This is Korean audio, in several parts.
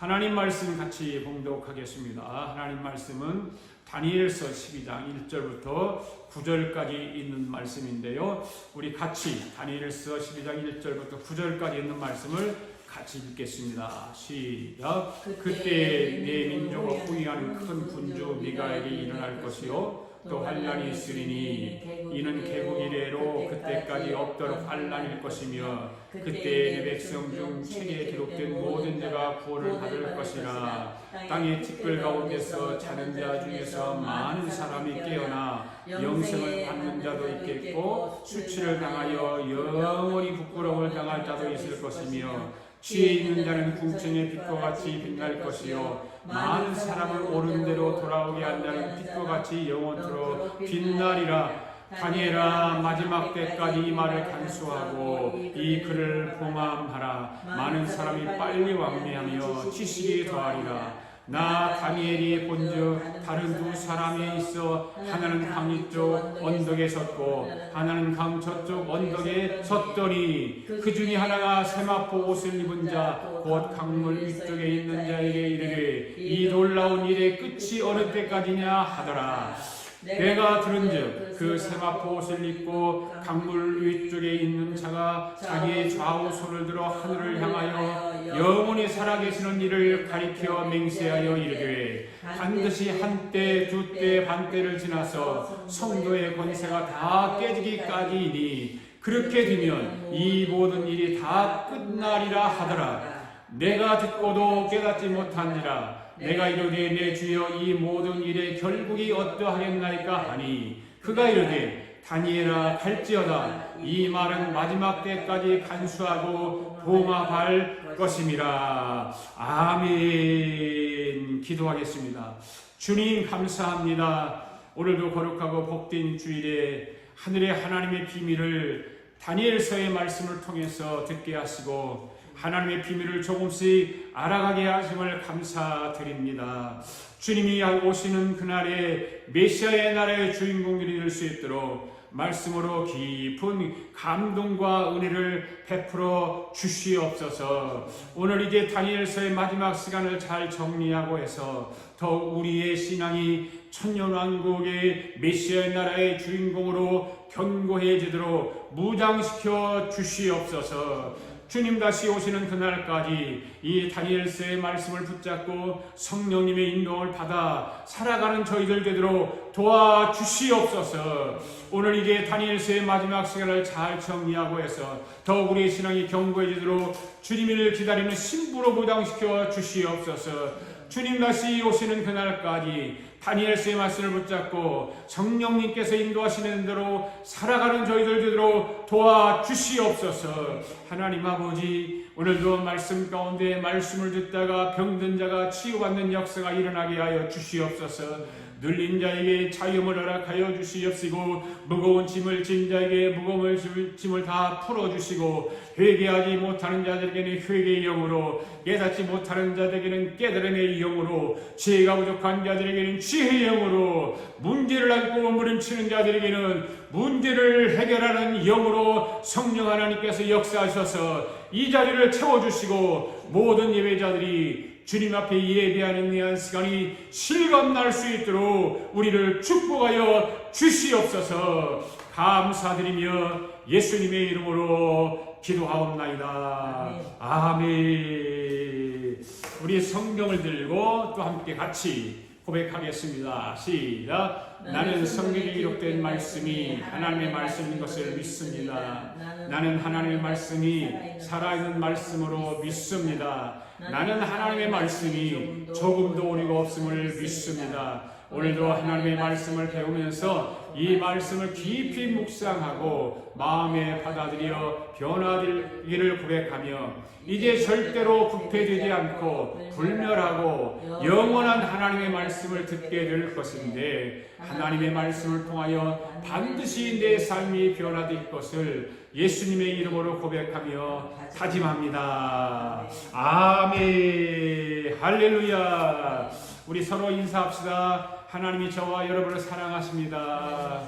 하나님 말씀 같이 봉독하겠습니다. 하나님 말씀은 다니엘서 12장 1절부터 9절까지 있는 말씀인데요. 우리 같이 다니엘서 12장 1절부터 9절까지 있는 말씀을 같이 읽겠습니다. 시작. 그때 내 민족을 후위하는 큰 군주 미가엘이 일어날 것이요 또 환란이 있으리니 이는 개국 이래로 그때까지 없도록 환란일 것이며 그때 내 백성 중 책에 기록된 모든 자가 구원을 받을 것이라. 땅의 티끌 가운데서 자는 자 중에서 많은 사람이 깨어나 영생을 받는 자도 있겠고 수치를 당하여 영원히 부끄러움을 당할 자도 있을 것이며 지혜 있는 자는 궁창의 빛과 같이 빛날 것이요 많은 사람을 옳은 대로 돌아오게 한 자는 빛과 같이 영원토록 빛나리라. 다니엘아, 마지막 때까지 이 말을 간수하고 이 글을 봉함하라. 많은 사람이 빨리 왕래하며 지식이 더하리라. 나 다니엘이 본즉 다른 두 사람이 있어 하나는 강 이쪽 언덕에 섰고 하나는 강 저쪽 언덕에 섰더니 그 중에 하나가 세마포 옷을 입은 자 곧 강물 위쪽에 있는 자에게 이르되 이 놀라운 일의 끝이 어느 때까지냐 하더라. 내가 들은즉 그 세마포 옷을 입고 강물 위쪽에 있는 자가 자기의 좌우 손을 들어 하늘을 향하여 영원히 살아계시는 이를 가리켜 맹세하여 이르되 반드시 한때 두때 반때를 지나서 성도의 권세가 다 깨지기까지이니 그렇게 되면 이 모든 일이 다 끝나리라 하더라. 내가 듣고도 깨닫지 못하니라. 내가 이르되 내 주여 이 모든 일의 결국이 어떠하겠나이까 하니 그가 이르되 다니엘아 갈지어다. 이 말은 마지막 때까지 간수하고 봉합할 것임이라. 아멘. 기도하겠습니다. 주님 감사합니다. 오늘도 거룩하고 복된 주일에 하늘의 하나님의 비밀을 다니엘서의 말씀을 통해서 듣게 하시고 하나님의 비밀을 조금씩 알아가게 하심을 감사드립니다. 주님이 오시는 그날에 메시아의 나라의 주인공들이 될 수 있도록 말씀으로 깊은 감동과 은혜를 베풀어 주시옵소서. 오늘 이제 다니엘서의 마지막 시간을 잘 정리하고 해서 더욱 우리의 신앙이 천년왕국의 메시아의 나라의 주인공으로 견고해지도록 무장시켜 주시옵소서. 주님 다시 오시는 그날까지 이 다니엘서의 말씀을 붙잡고 성령님의 인도를 받아 살아가는 저희들 되도록 도와주시옵소서. 오늘 이제 다니엘서의 마지막 시간을 잘 정리하고 해서 더욱 우리의 신앙이 견고해지도록 주님을 기다리는 신부로 무장시켜 주시옵소서. 주님 다시 오시는 그날까지 다니엘서의 말씀을 붙잡고 성령님께서 인도하시는 대로 살아가는 저희들 되도록 도와주시옵소서. 하나님 아버지, 오늘도 말씀 가운데 말씀을 듣다가 병든 자가 치유받는 역사가 일어나게 하여 주시옵소서. 눌린 자에게 자유를 허락하여 주시옵시고 무거운 짐을 진 자에게 무거운 짐을 다 풀어주시고 회개하지 못하는 자들에게는 회개의 영으로 깨닫지 못하는 자들에게는 깨달음의 영으로 지혜가 부족한 자들에게는 지혜의 영으로 문제를 안고 무림치는 자들에게는 문제를 해결하는 영으로 성령 하나님께서 역사하셔서 이 자리를 채워주시고 모든 예배자들이 주님 앞에 예배하는 귀한 시간이 실감날 수 있도록 우리를 축복하여 주시옵소서. 감사드리며 예수님의 이름으로 기도하옵나이다. 아멘. 우리 성경을 들고 또 함께 같이 고백하겠습니다. 시작. 나는 성경에 기록된 말씀이 하나님의 말씀인 것을 믿습니다. 나는 하나님의 말씀이 살아있는 말씀으로 믿습니다. 나는 하나님의 말씀이 조금도 오류가 없음을 믿습니다. 오늘도 하나님의 말씀을 배우면서 이 말씀을 깊이 묵상하고 마음에 받아들여 변화되기를 고백하며 이제 절대로 부패되지 않고 불멸하고 영원한 하나님의 말씀을 듣게 될 것인데 하나님의 말씀을 통하여 반드시 내 삶이 변화될 것을 예수님의 이름으로 고백하며 다짐합니다. 아멘. 할렐루야. 우리 서로 인사합시다. 하나님이 저와 여러분을 사랑하십니다.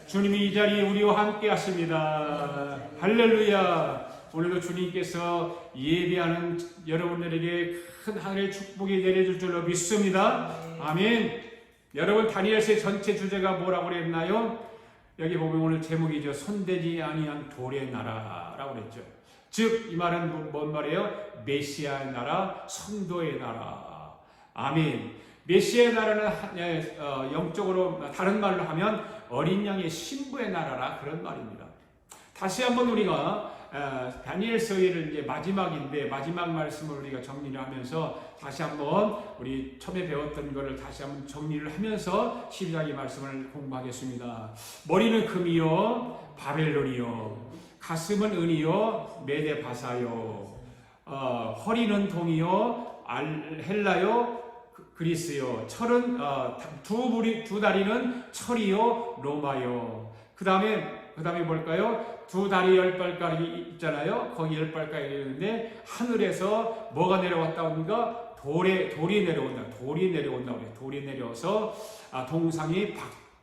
주님이 이 자리에 우리와 함께 하십니다. 할렐루야. 오늘도 주님께서 예배하는 여러분들에게 큰 하늘의 축복이 내려줄 줄로 믿습니다. 아멘. 여러분, 다니엘서의 전체 주제가 뭐라고 그랬나요? 여기 보면 오늘 제목이죠. 손대지 아니한 돌의 나라라고 그랬죠. 즉 이 말은 뭔 말이에요? 메시아의 나라, 성도의 나라. 아멘. 메시아의 나라는 영적으로 다른 말로 하면 어린 양의 신부의 나라라, 그런 말입니다. 다시 한번 우리가 다니엘서의 이제 마지막인데 마지막 말씀을 우리가 정리를 하면서 다시 한번 우리 처음에 배웠던 것을 다시 한번 정리를 하면서 12장의 말씀을 공부하겠습니다. 머리는 금이요 바벨론이요, 가슴은 은이요 메데바사요, 허리는 동이요 헬라요 그리스요, 철은 두 다리는 철이요 로마요. 그 다음에 뭘까요? 두 다리 10발가락이 있잖아요. 거기 10발가락이 있는데 하늘에서 뭐가 내려왔다 합니까? 돌이 내려온다. 돌이 내려온다 그래요. 돌이 내려서 동상이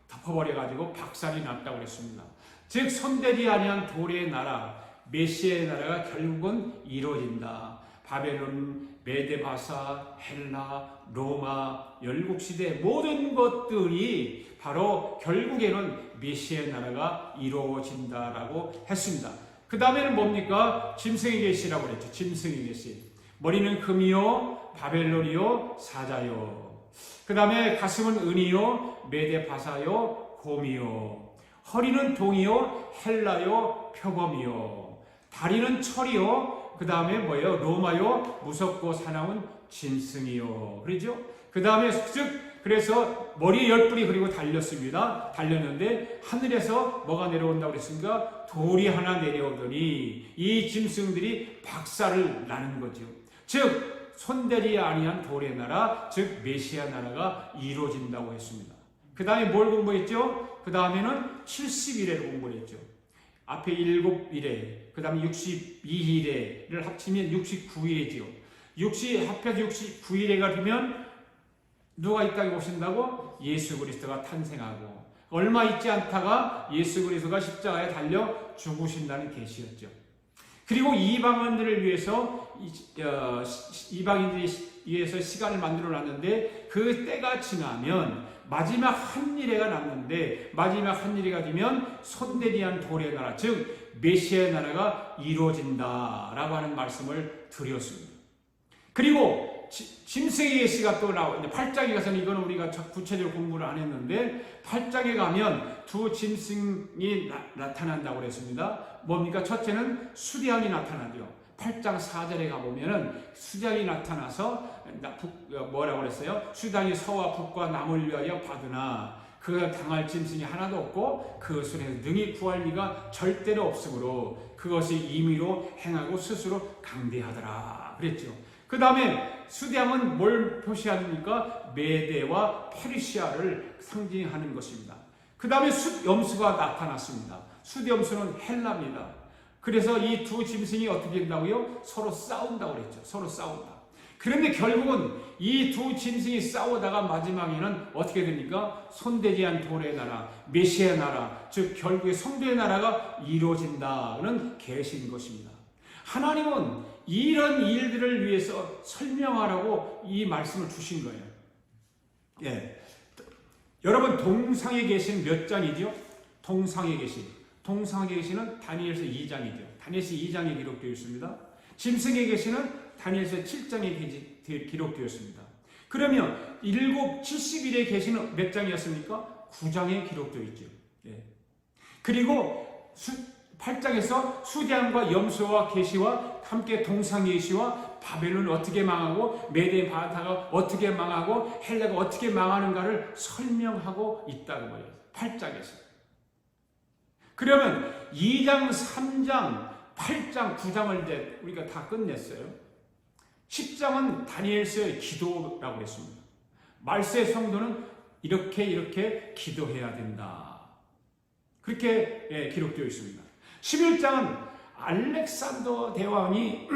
덮어버려가지고 박살이 났다고 그랬습니다. 즉 손대지 아니한 돌의 나라, 메시아의 나라가 결국은 이루어진다. 바벨론, 메데바사, 헬라, 로마, 열국시대 모든 것들이 바로 결국에는 메시아의 나라가 이루어진다라고 했습니다. 그 다음에는 뭡니까? 짐승의 계시라고 그랬죠. 짐승의 계시. 머리는 금이요 바벨론이요 사자요. 그 다음에 가슴은 은이요 메데바사요 곰이요. 허리는 동이요 헬라요 표범이요. 다리는 철이요. 그 다음에 뭐예요? 로마요 무섭고 사나운 짐승이요. 그러죠? 그 다음에 그래서 머리에 10뿔이 그리고 달렸습니다. 달렸는데 하늘에서 뭐가 내려온다고 그랬습니까? 돌이 하나 내려오더니 이 짐승들이 박살을 나는 거죠. 즉 손대지 아니한 돌의 나라, 즉 메시아 나라가 이루어진다고 했습니다. 그 다음에 뭘 공부했죠? 그 다음에는 70일을 공부했죠. 앞에 7일에, 그 다음에 62일에를 합치면 69일이지요. 합해서 69일에가 되면 누가 이 땅에 오신다고? 예수 그리스도가 탄생하고, 얼마 있지 않다가 예수 그리스도가 십자가에 달려 죽으신다는 계시였죠. 그리고 이방인들을 위해서 시간을 만들어 놨는데 그 때가 지나면 마지막 한일회가 났는데 마지막 한일회가 되면 손대지 않은 돌의 나라, 즉 메시아의 나라가 이루어진다라고 하는 말씀을 드렸습니다. 그리고 짐승의 계시가 또 나오는데 8장에 가서는 이거는 우리가 구체적으로 공부를 안 했는데 8장에 가면 두 짐승이 나타난다고 그랬습니다. 뭡니까? 첫째는 수대양이 나타나죠. 8장 4절에 가보면은 수대양이 나타나서 뭐라고 그랬어요? 수대양이 서와 북과 남을 위하여 받으나 그가 당할 짐승이 하나도 없고 그것을 능히 구할 리가 절대로 없으므로 그것이 임의로 행하고 스스로 강대하더라 그랬죠. 그 다음에 수대양은 뭘 표시합니까? 메대와 페르시아를 상징하는 것입니다. 그 다음에 숫염수가 나타났습니다. 숫염수는 헬라입니다. 그래서 이 두 짐승이 어떻게 된다고요? 서로 싸운다고 그랬죠. 서로 싸운다. 그런데 결국은 이 두 짐승이 싸우다가 마지막에는 어떻게 됩니까? 손대지 않은 돌의 나라, 메시아의 나라, 즉 결국에 성도의 나라가 이루어진다는 계시인 것입니다. 하나님은 이런 일들을 위해서 설명하라고 이 말씀을 주신 거예요. 예. 여러분, 동상에 계신 몇 장이죠? 동상에 계신. 동상에 계시는 다니엘서 2장이죠. 다니엘서 2장에 기록되어 있습니다. 짐승에 계시는 다니엘서 7장에 기록되어 있습니다. 그러면 70일에 계시는 몇 장이었습니까? 9장에 기록되어 있죠. 예. 그리고 8장에서 수대양과 염소와 계시와 함께 동상 계시와 바벨론을 어떻게 망하고 메데 바타가 어떻게 망하고 헬라가 어떻게 망하는가를 설명하고 있다고 말해요. 8장에서. 그러면 2장, 3장, 8장, 9장을 이제 우리가 다 끝냈어요. 10장은 다니엘서의 기도라고 했습니다. 말세의 성도는 이렇게 기도해야 된다. 그렇게 기록되어 있습니다. 11장은 알렉산더 대왕이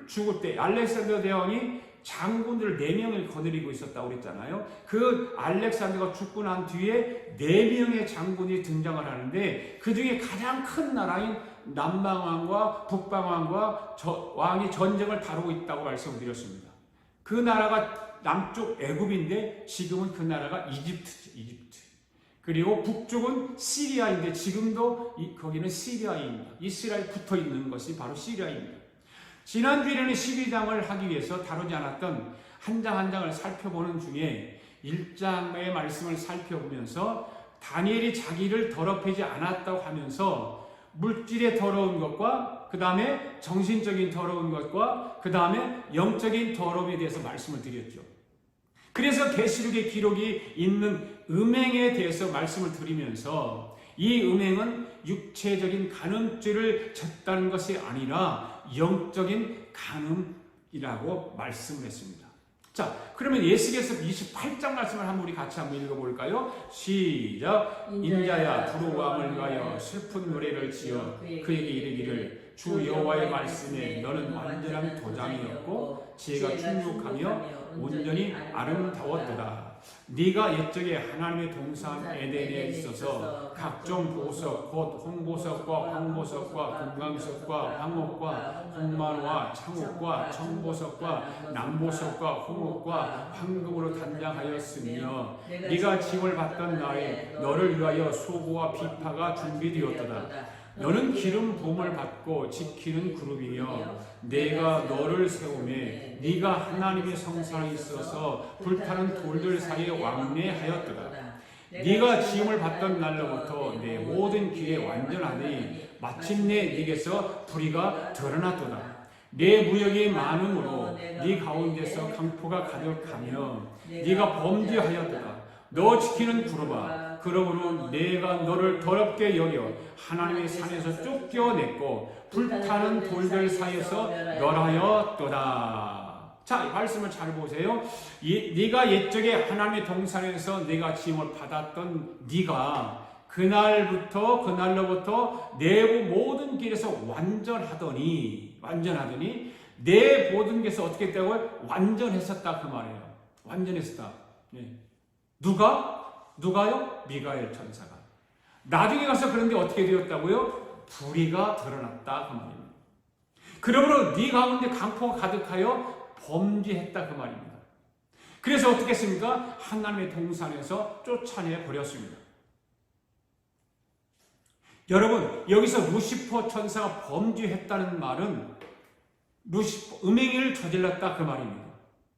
죽을 때 알렉산더 대왕이 장군들 4명을 거느리고 있었다고 그랬잖아요. 그 알렉산더가 죽고 난 뒤에 4명의 장군이 등장을 하는데 그 중에 가장 큰 나라인 남방왕과 북방왕과 왕이 전쟁을 다루고 있다고 말씀드렸습니다. 그 나라가 남쪽 애굽인데 지금은 그 나라가 이집트죠. 이집트. 그리고 북쪽은 시리아인데 지금도 거기는 시리아입니다. 이스라엘 붙어 있는 것이 바로 시리아입니다. 지난주에는 12장을 하기 위해서 다루지 않았던 한 장 한 장을 살펴보는 중에 1장의 말씀을 살펴보면서 다니엘이 자기를 더럽히지 않았다고 하면서 물질의 더러운 것과 그 다음에 정신적인 더러운 것과 그 다음에 영적인 더러움에 대해서 말씀을 드렸죠. 그래서 계시록의 기록이 있는 음행에 대해서 말씀을 드리면서 이 음행은 육체적인 간음죄를 졌다는 것이 아니라 영적인 간음이라고 말씀을 했습니다. 자, 그러면 예수께서 28장 말씀을 한번 우리 같이 한번 읽어볼까요? 시작. 인자야 두루 왕을 위하여 슬픈 노래를 지어 그에게 이르기를 주 여호와의 말씀에 너는 완전한 도장이었고 지혜가 충족하며 온전히 아름다웠도다. 네가 옛적에 하나님의 동산 에덴에 있어서 각종 보석 곧 홍보석과 황보석과 금강석과 황옥과 홍마루와 창옥과 청보석과 남보석과 홍옥과 황금으로 단장하였으며 네가 징을 받던 날에 너를 위하여 소고와 비파가 준비되었도다. 너는 기름 부음을 받고 지키는 그룹이며 내가 너를 세우매 네가 하나님의 성산에 있어서 불타는 돌들 사이에 왕래하였도다. 네가 지음을 받던 날로부터 내 모든 길에 완전하니 마침내 네게서 불의가 드러났도다. 내 무역이 많음으로 네 가운데서 강포가 가득하며 네가 범죄하였도다. 너 지키는 그룹아, 그러므로 내가 너를 더럽게 여겨 하나님의 산에서 쫓겨냈고 불타는 돌들 사이에서 멸하였도다. 자, 이 말씀을 잘 보세요. 네가 옛적에 하나님의 동산에서 내가 지음을 받았던 네가 그날로부터 내 모든 길에서 완전하더니 내 모든 길에서 어떻게 했다고요? 완전했었다 그 말이에요. 완전했었다. 네. 누가요? 미가엘 천사가. 나중에 가서 그런데 어떻게 되었다고요? 불의가 드러났다 그 말입니다. 그러므로 네 가운데 강포가 가득하여 범죄했다 그 말입니다. 그래서 어떻게 했습니까? 하나님의 동산에서 쫓아내 버렸습니다. 여러분, 여기서 루시퍼 천사가 범죄했다는 말은 음행을 저질렀다 그 말입니다.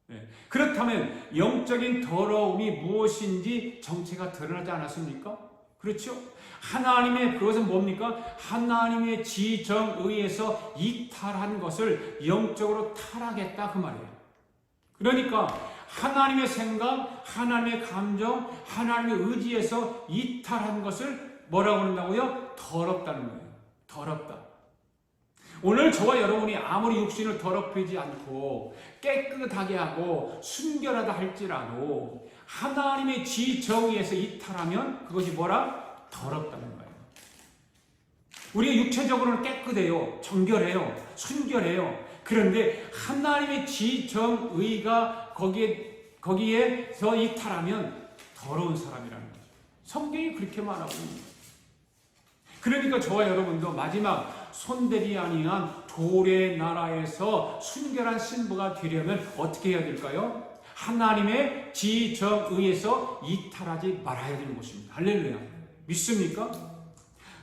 네. 그렇다면 영적인 더러움이 무엇인지 정체가 드러나지 않았습니까? 그렇죠? 하나님의 그것은 뭡니까? 하나님의 지정의에서 이탈한 것을 영적으로 타락했다 그 말이에요. 그러니까 하나님의 생각, 하나님의 감정, 하나님의 의지에서 이탈한 것을 뭐라고 한다고요? 더럽다는 거예요. 더럽다. 오늘 저와 여러분이 아무리 육신을 더럽히지 않고 깨끗하게 하고 순결하다 할지라도 하나님의 지정의에서 이탈하면 그것이 뭐라? 더럽다는 거예요. 우리가 육체적으로는 깨끗해요. 정결해요. 순결해요. 그런데 하나님의 지정의가 거기에서 이탈하면 더러운 사람이라는 거죠. 성경이 그렇게 말하고 있습니다. 그러니까 저와 여러분도 마지막 손대리 아니한 돌의 나라에서 순결한 신부가 되려면 어떻게 해야 될까요? 하나님의 지정의에서 이탈하지 말아야 되는 것입니다. 할렐루야. 믿습니까?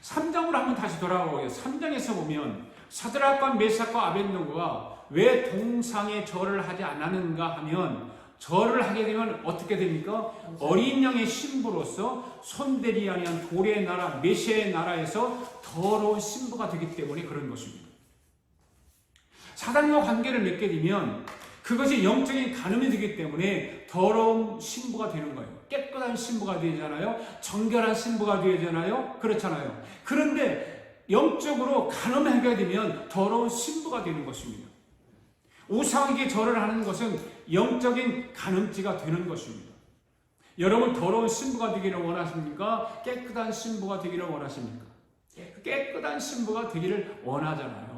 3장으로 한번 다시 돌아가고요. 3장에서 보면 사드락과 메삭과 아벳느고가 왜 동상에 절을 하지 않았는가 하면 절을 하게 되면 어떻게 됩니까? 어린 양의 신부로서 손대리 아니한 돌의 나라 메시아의 나라에서 더러운 신부가 되기 때문에 그런 것입니다. 사단과 관계를 맺게 되면 그것이 영적인 간음이 되기 때문에 더러운 신부가 되는 거예요. 깨끗한 신부가 되잖아요. 정결한 신부가 되잖아요. 그렇잖아요. 그런데 영적으로 간음하게 되면 더러운 신부가 되는 것입니다. 우상에게 절을 하는 것은 영적인 간음죄가 되는 것입니다. 여러분 더러운 신부가 되기를 원하십니까? 깨끗한 신부가 되기를 원하십니까? 깨끗한 신부가 되기를 원하잖아요.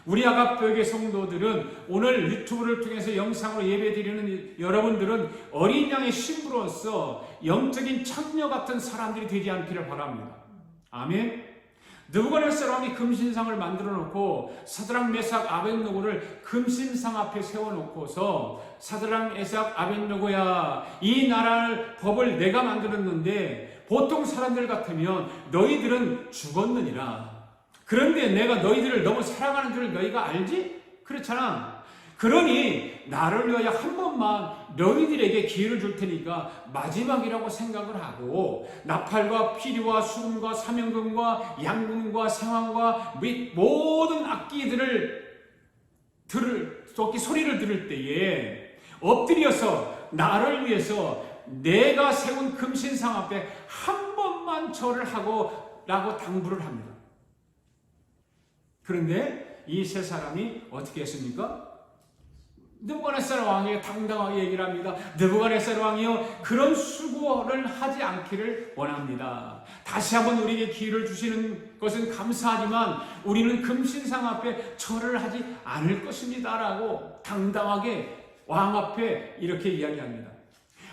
우리 아가뼈의 성도들은 오늘 유튜브를 통해서 영상으로 예배드리는 여러분들은 어린 양의 신부로서 영적인 창녀 같은 사람들이 되지 않기를 바랍니다. 아멘. 느부갓네살 왕이 금신상을 만들어 놓고 사드락, 메삭, 아벳느고를 금신상 앞에 세워놓고서 사드락, 메삭, 아벳느고야, 이 나라를 법을 내가 만들었는데 보통 사람들 같으면 너희들은 죽었느니라. 그런데 내가 너희들을 너무 사랑하는 줄 너희가 알지? 그렇잖아. 그러니 나를 위하여 한 번만 너희들에게 기회를 줄 테니까 마지막이라고 생각을 하고 나팔과 피리와 수금과 사명금과 양금과 생황과 및 모든 악기들을 소리를 들을 때에 엎드려서 나를 위해서 내가 세운 금신상 앞에 한 번만 절을 하고 라고 당부를 합니다. 그런데 이 세 사람이 어떻게 했습니까? 느부갓네살 왕이 당당하게 얘기를 합니다. 느부갓네살 왕이요, 그런 수고를 하지 않기를 원합니다. 다시 한번 우리에게 기회를 주시는 것은 감사하지만 우리는 금신상 앞에 절을 하지 않을 것입니다 라고 당당하게 왕 앞에 이렇게 이야기합니다.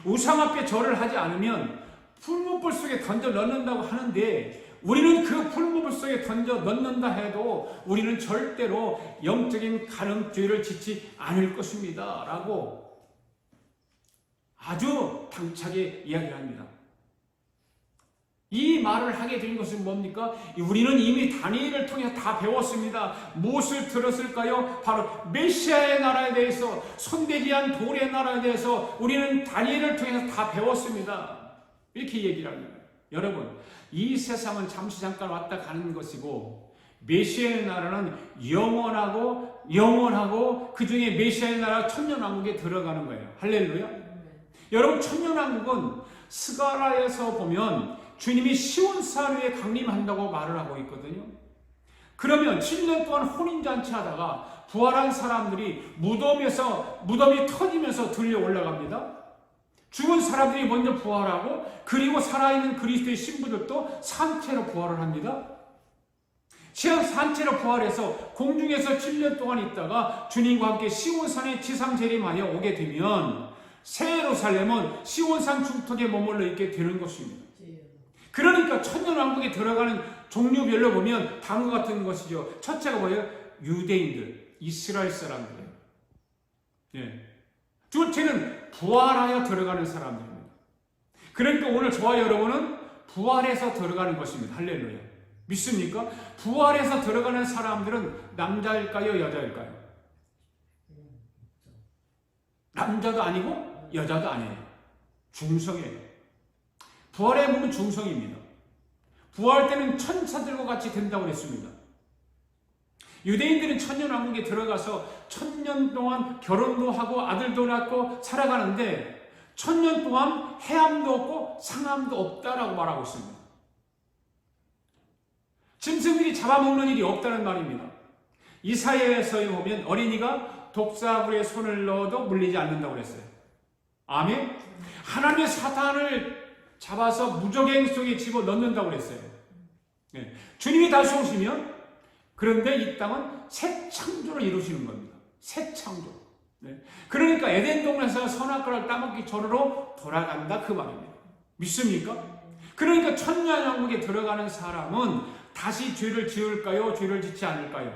우상 앞에 절을 하지 않으면 풀무불 속에 던져 넣는다고 하는데 우리는 그 풀무불 속에 던져 넣는다 해도 우리는 절대로 영적인 간음 죄를 짓지 않을 것입니다 라고 아주 당차게 이야기합니다. 이 말을 하게 된 것은 뭡니까? 우리는 이미 다니엘을 통해 다 배웠습니다. 무엇을 들었을까요? 바로 메시아의 나라에 대해서, 손대지 않은 돌의 나라에 대해서 우리는 다니엘을 통해서 다 배웠습니다. 이렇게 얘기를 합니다. 여러분, 이 세상은 잠시 잠깐 왔다 가는 것이고 메시아의 나라는 영원하고 그 중에 메시아의 나라 천년왕국에 들어가는 거예요. 할렐루야. 여러분, 천년왕국은 스가랴에서 보면 주님이 시온산 위에 강림한다고 말을 하고 있거든요. 그러면 7년 동안 혼인잔치 하다가 부활한 사람들이 무덤이 터지면서 들려 올라갑니다. 죽은 사람들이 먼저 부활하고 그리고 살아있는 그리스도의 신부들도 산채로 부활을 합니다. 산채로 부활해서 공중에서 7년 동안 있다가 주님과 함께 시온산에 지상재림하여 오게 되면 새 예루살렘은 시온산 중턱에 머물러 있게 되는 것입니다. 그러니까 천년왕국에 들어가는 종류별로 보면 다음과 같은 것이죠. 첫째가 뭐예요? 유대인들, 이스라엘 사람들이에요. 예. 둘째는 부활하여 들어가는 사람들입니다. 그러니까 오늘 저와 여러분은 부활해서 들어가는 것입니다. 할렐루야. 믿습니까? 부활해서 들어가는 사람들은 남자일까요? 여자일까요? 남자도 아니고 여자도 아니에요. 중성이에요. 부활의 몸은 중성입니다. 부활 때는 천사들과 같이 된다고 그랬습니다. 유대인들은 천년왕국에 들어가서 1000년 동안 결혼도 하고 아들도 낳고 살아가는데 1000년 동안 해함도 없고 상함도 없다라고 말하고 있습니다. 짐승들이 잡아먹는 일이 없다는 말입니다. 이사야에서 보면 어린이가 독사굴에 손을 넣어도 물리지 않는다고 그랬어요. 아멘? 하나님의 사탄을 잡아서 무적행 속에 집어넣는다고 그랬어요. 네. 주님이 다시 오시면 그런데 이 땅은 새 창조를 이루시는 겁니다. 새 창조. 네. 그러니까 에덴 동산에서 선악과를 따먹기 전으로 돌아간다 그 말입니다. 믿습니까? 그러니까 천년왕국에 들어가는 사람은 다시 죄를 지을까요? 죄를 짓지 않을까요?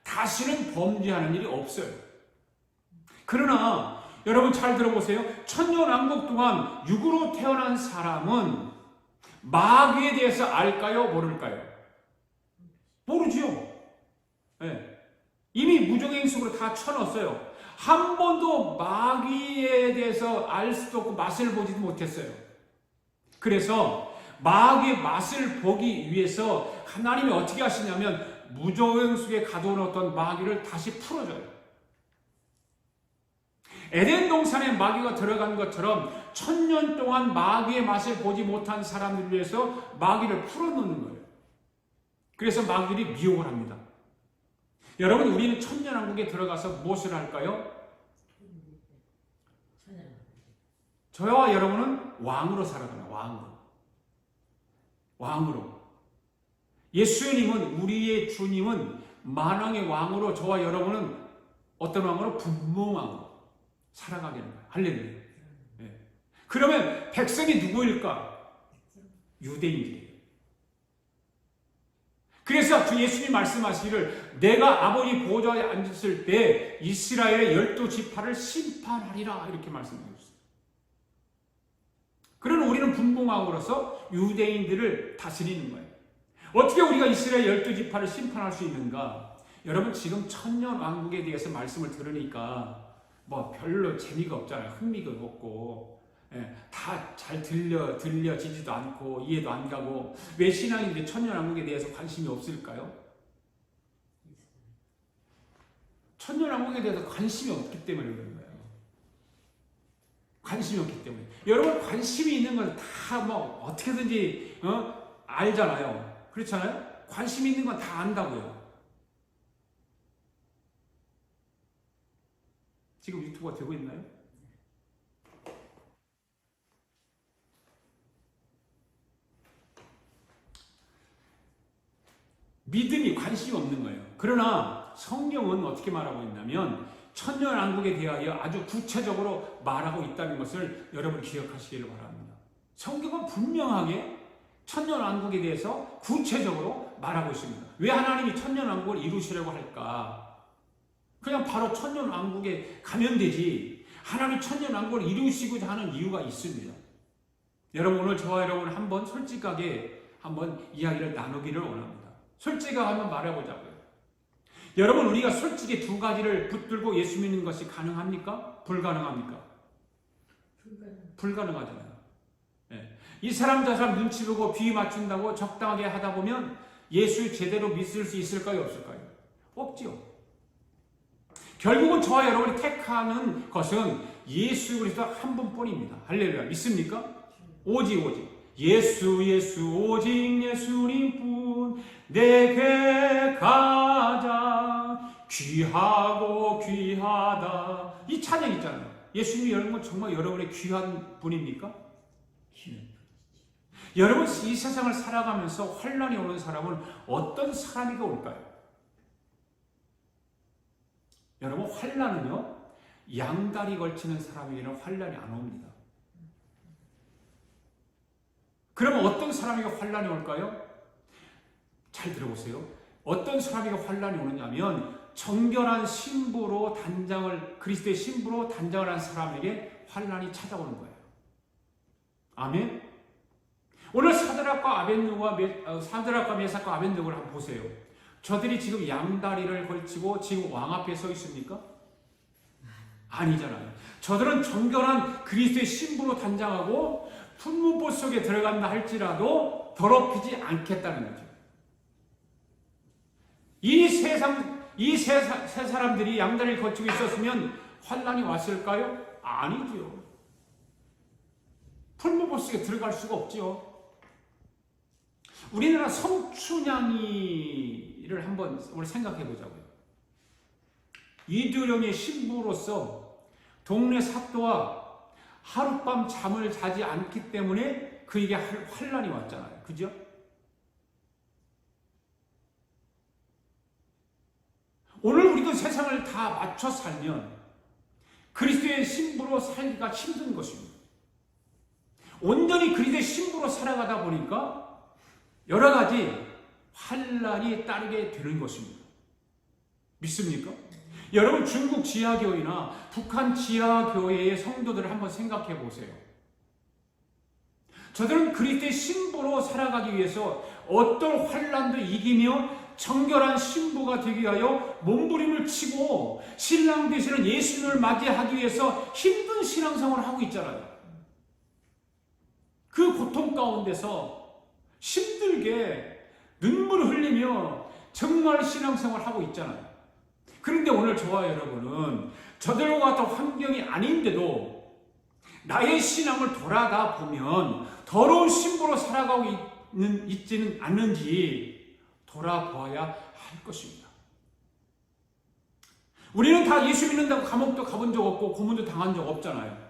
다시는 범죄하는 일이 없어요. 그러나 여러분 잘 들어보세요. 천년왕국 동안 육으로 태어난 사람은 마귀에 대해서 알까요? 모를까요? 모르지요. 네. 이미 무적행식으로 다 쳐넣었어요. 한 번도 마귀에 대해서 알 수도 없고 맛을 보지도 못했어요. 그래서 마귀의 맛을 보기 위해서 하나님이 어떻게 하시냐면 무적행식에 가둬놓았던 마귀를 다시 풀어줘요. 에덴 동산에 마귀가 들어간 것처럼 1000년 동안 마귀의 맛을 보지 못한 사람들을 위해서 마귀를 풀어놓는 거예요. 그래서 마귀들이 미혹을 합니다. 여러분, 우리는 천년왕국에 들어가서 무엇을 할까요? 저와 여러분은 왕으로 살아가요. 왕으로. 예수님은, 우리의 주님은 만왕의 왕으로, 저와 여러분은 어떤 왕으로? 분봉왕으로 살아가게 하는 거예요. 할렐루야. 네. 그러면 백성이 누구일까? 유대인들이에요. 그래서 그 예수님이 말씀하시기를 내가 아버지 보좌에 앉았을 때 이스라엘의 12지파를 심판하리라 이렇게 말씀하셨어요. 그러나 우리는 분봉왕으로서 유대인들을 다스리는 거예요. 어떻게 우리가 이스라엘 12지파를 심판할 수 있는가? 여러분 지금 천년왕국에 대해서 말씀을 들으니까 뭐 별로 재미가 없잖아요. 흥미가 없고 다 잘 들려지지도 않고 이해도 안 가고 왜 신앙인들이 천년왕국에 대해서 관심이 없을까요? 천년왕국에 대해서 관심이 없기 때문에 그런 거예요. 관심이 없기 때문에. 여러분 관심이 있는 건 다 뭐 어떻게든지 알잖아요. 그렇잖아요? 관심이 있는 건 다 안다고요. 지금 유튜브가 되고 있나요? 믿음이 관심이 없는 거예요. 그러나 성경은 어떻게 말하고 있냐면 천년왕국에 대하여 아주 구체적으로 말하고 있다는 것을 여러분 기억하시기를 바랍니다. 성경은 분명하게 천년왕국에 대해서 구체적으로 말하고 있습니다. 왜 하나님이 천년왕국을 이루시려고 할까? 그냥 바로 천년왕국에 가면 되지. 하나님 천년왕국을 이루시고자 하는 이유가 있습니다. 여러분 오늘 저와 여러분 한번 솔직하게 한번 이야기를 나누기를 원합니다. 솔직하게 한번 말해보자고요. 여러분 우리가 솔직히 두 가지를 붙들고 예수 믿는 것이 가능합니까? 불가능합니까? 불가능하잖아요. 네. 이 사람 저 사람 눈치 보고 비위 맞춘다고 적당하게 하다 보면 예수 제대로 믿을 수 있을까요? 없을까요? 없지요. 결국은 저와 여러분이 택하는 것은 예수 그리스도 한 분뿐입니다. 할렐루야. 믿습니까? 오직 예수 오직 예수님뿐 내게 가장 귀하고 귀하다. 이 찬양 있잖아요. 예수님이 여러분 정말 여러분의 귀한 분입니까? 여러분 이 세상을 살아가면서 환난이 오는 사람은 어떤 사람이 올까요? 여러분 환난은요 양다리 걸치는 사람에게는 환난이 안 옵니다. 그러면 어떤 사람에게 환난이 올까요? 잘 들어보세요. 어떤 사람에게 환난이 오느냐면 정결한 신부로 그리스도의 신부로 단장을 한 사람에게 환난이 찾아오는 거예요. 아멘. 오늘 사드락과 메삭과 아벳느고를 한번 보세요. 저들이 지금 양다리를 걸치고 지금 왕 앞에 서 있습니까? 아니잖아요. 저들은 정결한 그리스도의 신부로 단장하고 품문보 속에 들어간다 할지라도 더럽히지 않겠다는 거죠. 이 세 사람들이 양다리를 거치고 있었으면 환난이 왔을까요? 아니죠. 품문보 속에 들어갈 수가 없죠. 우리나라 성춘향이를 한번 우리 생각해 보자고요. 이두령의 신부로서 동네 사또와 하룻밤 잠을 자지 않기 때문에 그에게 환난이 왔잖아요. 그죠? 오늘 우리도 세상을 다 맞춰 살면 그리스도의 신부로 살기가 힘든 것입니다. 온전히 그리스도의 신부로 살아가다 보니까 여러 가지 환난이 따르게 되는 것입니다. 믿습니까? 여러분 중국 지하교회나 북한 지하교회의 성도들을 한번 생각해 보세요. 저들은 그리스도의 신부로 살아가기 위해서 어떤 환난도 이기며 정결한 신부가 되기 위하여 몸부림을 치고 신랑 되시는 예수님을 맞이하기 위해서 힘든 신앙생활을 하고 있잖아요. 그 고통 가운데서 힘들게 눈물을 흘리며 정말 신앙생활을 하고 있잖아요. 그런데 오늘 저와 여러분은 저들과 같은 환경이 아닌데도 나의 신앙을 돌아다 보면 더러운 신부로 살아가고 있지는 않는지 돌아보아야 할 것입니다. 우리는 다 예수 믿는다고 감옥도 가본 적 없고 고문도 당한 적 없잖아요.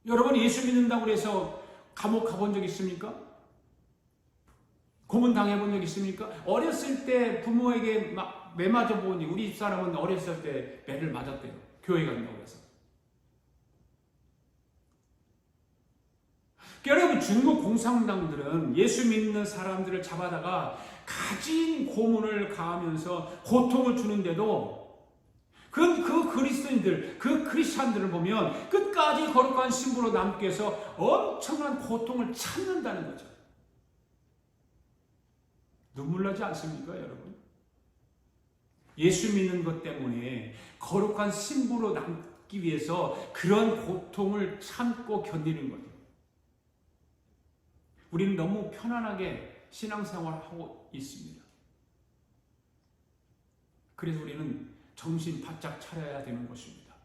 여러분이 예수 믿는다고 해서 감옥 가본 적 있습니까? 고문 당해본 적 있습니까? 어렸을 때 부모에게 막 매 맞아보니 우리 집사람은 어렸을 때 매를 맞았대요. 교회 간다고 해서. 여러분, 중국 공산당들은 예수 믿는 사람들을 잡아다가 가진 고문을 가하면서 고통을 주는데도 그 그리스도인들, 그 크리스찬들을 보면 끝까지 거룩한 신부로 남기 위해서 엄청난 고통을 참는다는 거죠. 눈물 나지 않습니까, 여러분? 예수 믿는 것 때문에 거룩한 신부로 남기 위해서 그런 고통을 참고 견디는 거죠. 우리는 너무 편안하게 신앙생활을 하고 있습니다. 그래서 우리는 정신 바짝 차려야 되는 것입니다.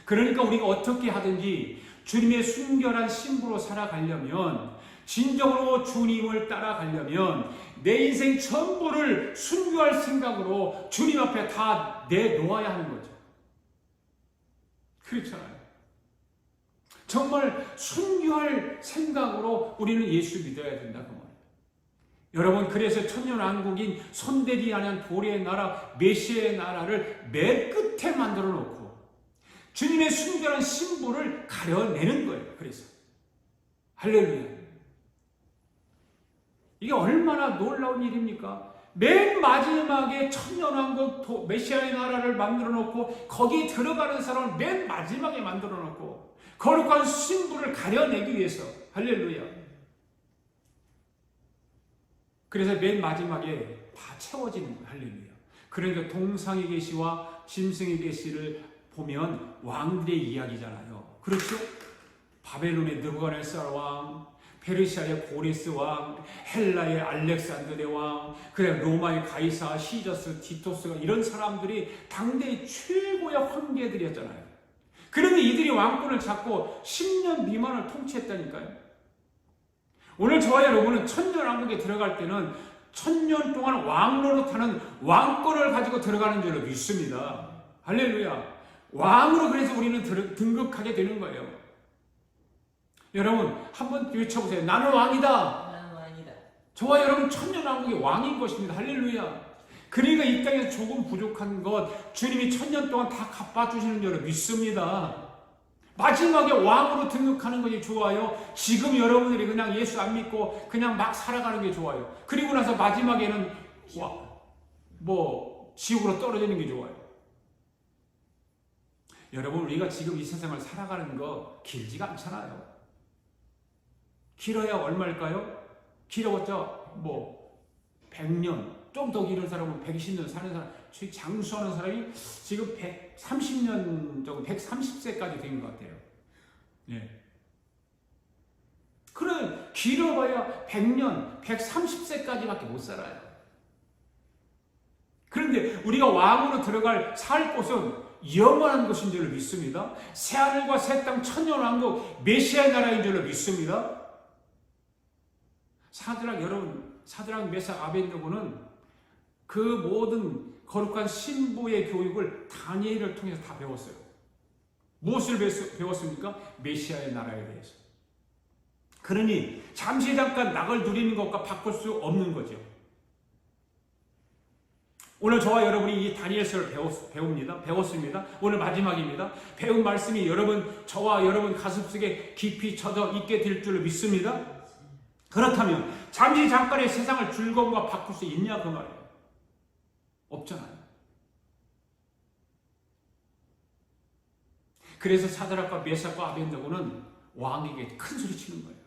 그러니까 우리가 어떻게 하든지 주님의 순결한 신부로 살아가려면, 진정으로 주님을 따라가려면 내 인생 전부를 순교할 생각으로 주님 앞에 다 내놓아야 하는 거죠. 그렇잖아요. 정말 순교할 생각으로 우리는 예수 믿어야 된다 그 말이에요. 여러분, 그래서 천년왕국인 손대지 않은 도리의 나라, 메시아의 나라를 맨 끝에 만들어 놓고 주님의 순결한 신부를 가려내는 거예요. 그래서 할렐루야. 이게 얼마나 놀라운 일입니까? 맨 마지막에 천년왕국 메시아의 나라를 만들어 놓고 거기 들어가는 사람을 맨 마지막에 만들어 놓고 거룩한 신부를 가려내기 위해서, 할렐루야. 그래서 맨 마지막에 다 채워지는 거예요. 할렐루야. 그러니까 동상의 계시와 짐승의 계시를 보면 왕들의 이야기잖아요. 그렇죠? 바벨론의 느부갓네살 왕, 페르시아의 고레스 왕, 헬라의 알렉산드대 왕, 그다음에 로마의 가이사, 시저스, 티토스가, 이런 사람들이 당대의 최고의 황제들이었잖아요. 그런데 이들이 왕권을 잡고 10년 미만을 통치했다니까요. 오늘 저와 여러분은 천년왕국에 들어갈 때는 천년 동안 왕노릇하는 왕권을 가지고 들어가는 줄로 믿습니다. 할렐루야. 왕으로 그래서 우리는 등극하게 되는 거예요. 여러분, 한번 외쳐보세요. 나는 왕이다. 나는 왕이다. 저와 여러분 천년왕국의 왕인 것입니다. 할렐루야. 그러니까 이 땅에서 조금 부족한 것 주님이 천년 동안 다 갚아주시는 줄로 믿습니다. 마지막에 왕으로 등극하는 것이 좋아요? 지금 여러분들이 그냥 예수 안 믿고 그냥 막 살아가는 게 좋아요? 그리고 나서 마지막에는 지옥으로 떨어지는 게 좋아요? 여러분, 우리가 지금 이 세상을 살아가는 거 길지가 않잖아요. 길어야 얼마일까요? 길어봤자 100년, 좀 더 길은 사람은 120년 사는 사람, 장수하는 사람이 지금 130년 정도, 130세까지 된 것 같아요. 예. 그래, 길어봐야 100년, 130세까지밖에 못 살아요. 그런데 우리가 왕으로 살 곳은 영원한 것인 줄로 믿습니다. 새하늘과 새 땅, 천년왕국, 메시아의 나라인 줄로 믿습니다. 사드락, 메삭, 아벳느고는 그 모든 거룩한 신부의 교육을 다니엘을 통해서 다 배웠어요. 무엇을 배웠습니까? 메시아의 나라에 대해서. 그러니 잠시 잠깐 낙을 누리는 것과 바꿀 수 없는 거죠. 오늘 저와 여러분이 이 다니엘서를 배웠습니다. 오늘 마지막입니다. 배운 말씀이 저와 여러분 가슴속에 깊이 쳐져 있게 될 줄을 믿습니다. 그렇다면 잠시 잠깐의 세상을 즐거움과 바꿀 수 있냐 그 말이에요. 없잖아요. 그래서 사드락과 메삭과 아벳느고는 왕에게 큰 소리 치는 거예요.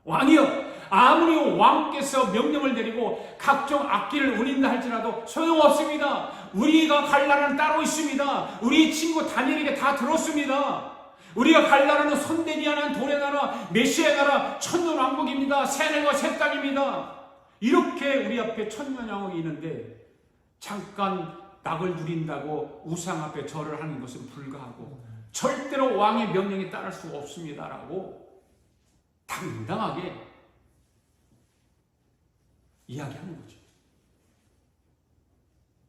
왕이여, 아무리 왕께서 명령을 내리고 각종 악기를 울린다 할지라도 소용없습니다. 우리가 갈 나라는 따로 있습니다. 우리 친구 다니엘에게 다 들었습니다. 우리가 갈 나라는 손대지 않은 돌의 나라, 메시아의 나라, 천년왕국입니다. 새하늘과 새 땅입니다. 이렇게 우리 앞에 천년왕국이 있는데 잠깐 낙을 누린다고 우상 앞에 절을 하는 것은 불가하고 절대로 왕의 명령에 따를 수 없습니다라고 당당하게 이야기하는 거죠.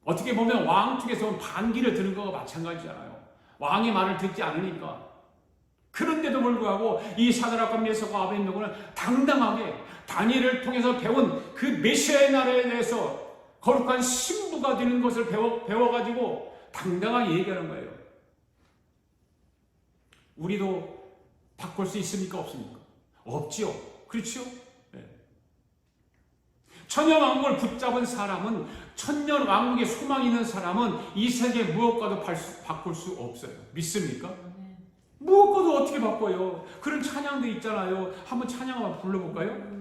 어떻게 보면 왕 쪽에서 반기를 드는 것과 마찬가지잖아요. 왕의 말을 듣지 않으니까. 그런데도 불구하고 이 사드락과 메삭과 아벳느고는 당당하게 다니엘을 통해서 배운 그 메시아의 나라에 대해서 거룩한 신부가 되는 것을 배워가지고 당당하게 얘기하는 거예요. 우리도 바꿀 수 있습니까? 없습니까? 없지요. 그렇지요? 네. 천년왕국을 붙잡은 사람은, 천년왕국에 소망이 있는 사람은 이 세계 무엇과도 바꿀 수 없어요. 믿습니까? 무엇과도 어떻게 바꿔요? 그런 찬양도 있잖아요. 한번 찬양 한번 불러볼까요?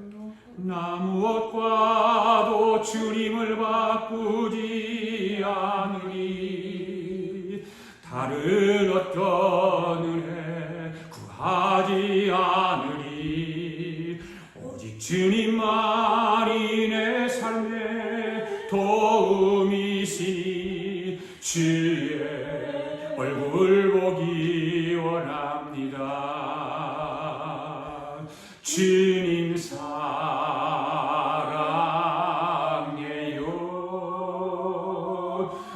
나 무엇과도 주님을 바꾸지 않으리, 다른 어떤 은혜 구하지 않으리, 오직 주님만이 내 삶의 도움이시니 주의 얼굴 보기 원합니다. 주님 사랑해요.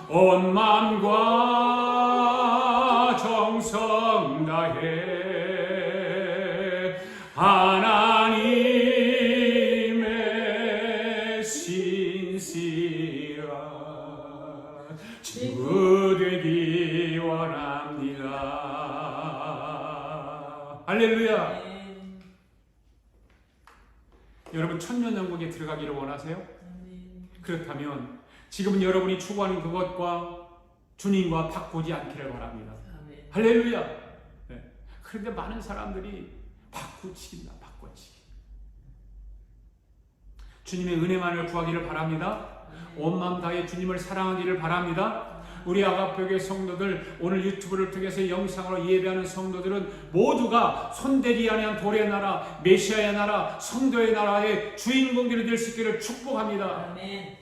온 마음과 정성 다해 하나님의 신실한 친구 되기 원합니다. 할렐루야. 여러분 천년왕국에 들어가기를 원하세요? 그렇다면 지금은 여러분이 추구하는 그것과 주님과 바꾸지 않기를 바랍니다. 할렐루야. 네. 그런데 많은 사람들이 바꾸치긴다. 바꿔치기. 주님의 은혜만을 구하기를 바랍니다. 온 마음 다해 주님을 사랑하기를 바랍니다. 우리 아가표교회 성도들, 오늘 유튜브를 통해서 영상으로 예배하는 성도들은 모두가 손대지 아니한 돌의 나라, 메시아의 나라, 성도의 나라의 주인공들이 될 수 있기를 축복합니다. 아멘.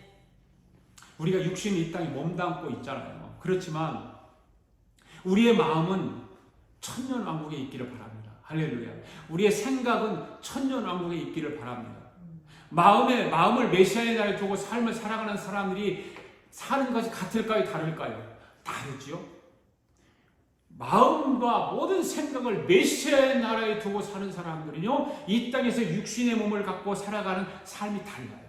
우리가 육신이 이 땅에 몸담고 있잖아요. 그렇지만 우리의 마음은 천년왕국에 있기를 바랍니다. 할렐루야. 우리의 생각은 천년왕국에 있기를 바랍니다. 마음을 메시아의 나라에 두고 삶을 살아가는 사람들이 사는 것이 같을까요? 다를까요? 다르지요. 마음과 모든 생각을 메시아의 나라에 두고 사는 사람들은요, 이 땅에서 육신의 몸을 갖고 살아가는 삶이 달라요.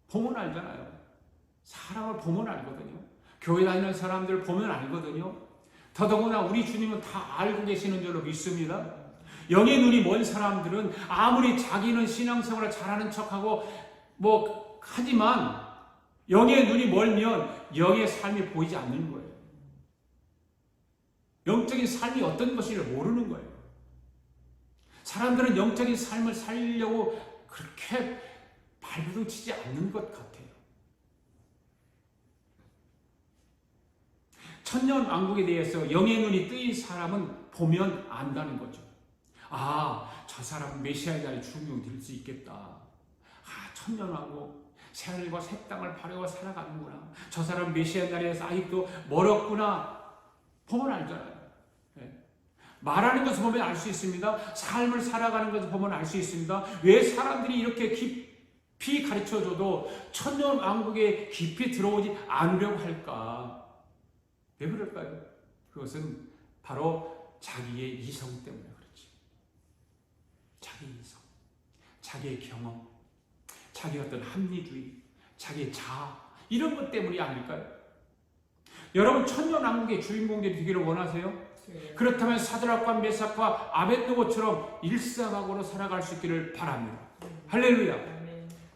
보면 알잖아요. 사람을 보면 알거든요. 교회 다니는 사람들 보면 알거든요. 더더구나 우리 주님은 다 알고 계시는 줄로 믿습니다. 영의 눈이 먼 사람들은 아무리 자기는 신앙생활을 잘하는 척하고 하지만 영의 눈이 멀면 영의 삶이 보이지 않는 거예요. 영적인 삶이 어떤 것인지를 모르는 거예요. 사람들은 영적인 삶을 살려고 그렇게 발버둥 치지 않는 것 같아요. 천년왕국에 대해서 영의 눈이 뜨인 사람은 보면 안다는 거죠. 아, 저 사람은 메시아의 자리에 주인공이 될 수 있겠다. 아, 천년왕국, 새하늘과 새 땅을 바라고 살아가는구나. 저 사람은 메시아의 자리에서 아직도 멀었구나. 보면 알잖아요. 네. 말하는 것을 보면 알 수 있습니다. 삶을 살아가는 것을 보면 알 수 있습니다. 왜 사람들이 이렇게 깊이 가르쳐줘도 천년왕국에 깊이 들어오지 않으려고 할까? 왜 그럴까요? 그것은 바로 자기의 이성 때문에 그렇지. 자기의 이성, 자기의 경험, 자기의 어떤 합리주의, 자기의 자아, 이런 것 때문이 아닐까요? 여러분 천년왕국의 주인공들이 되기를 원하세요? 네. 그렇다면 사드락과 메삭과 아벳느고처럼 일사각오로 살아갈 수 있기를 바랍니다. 할렐루야.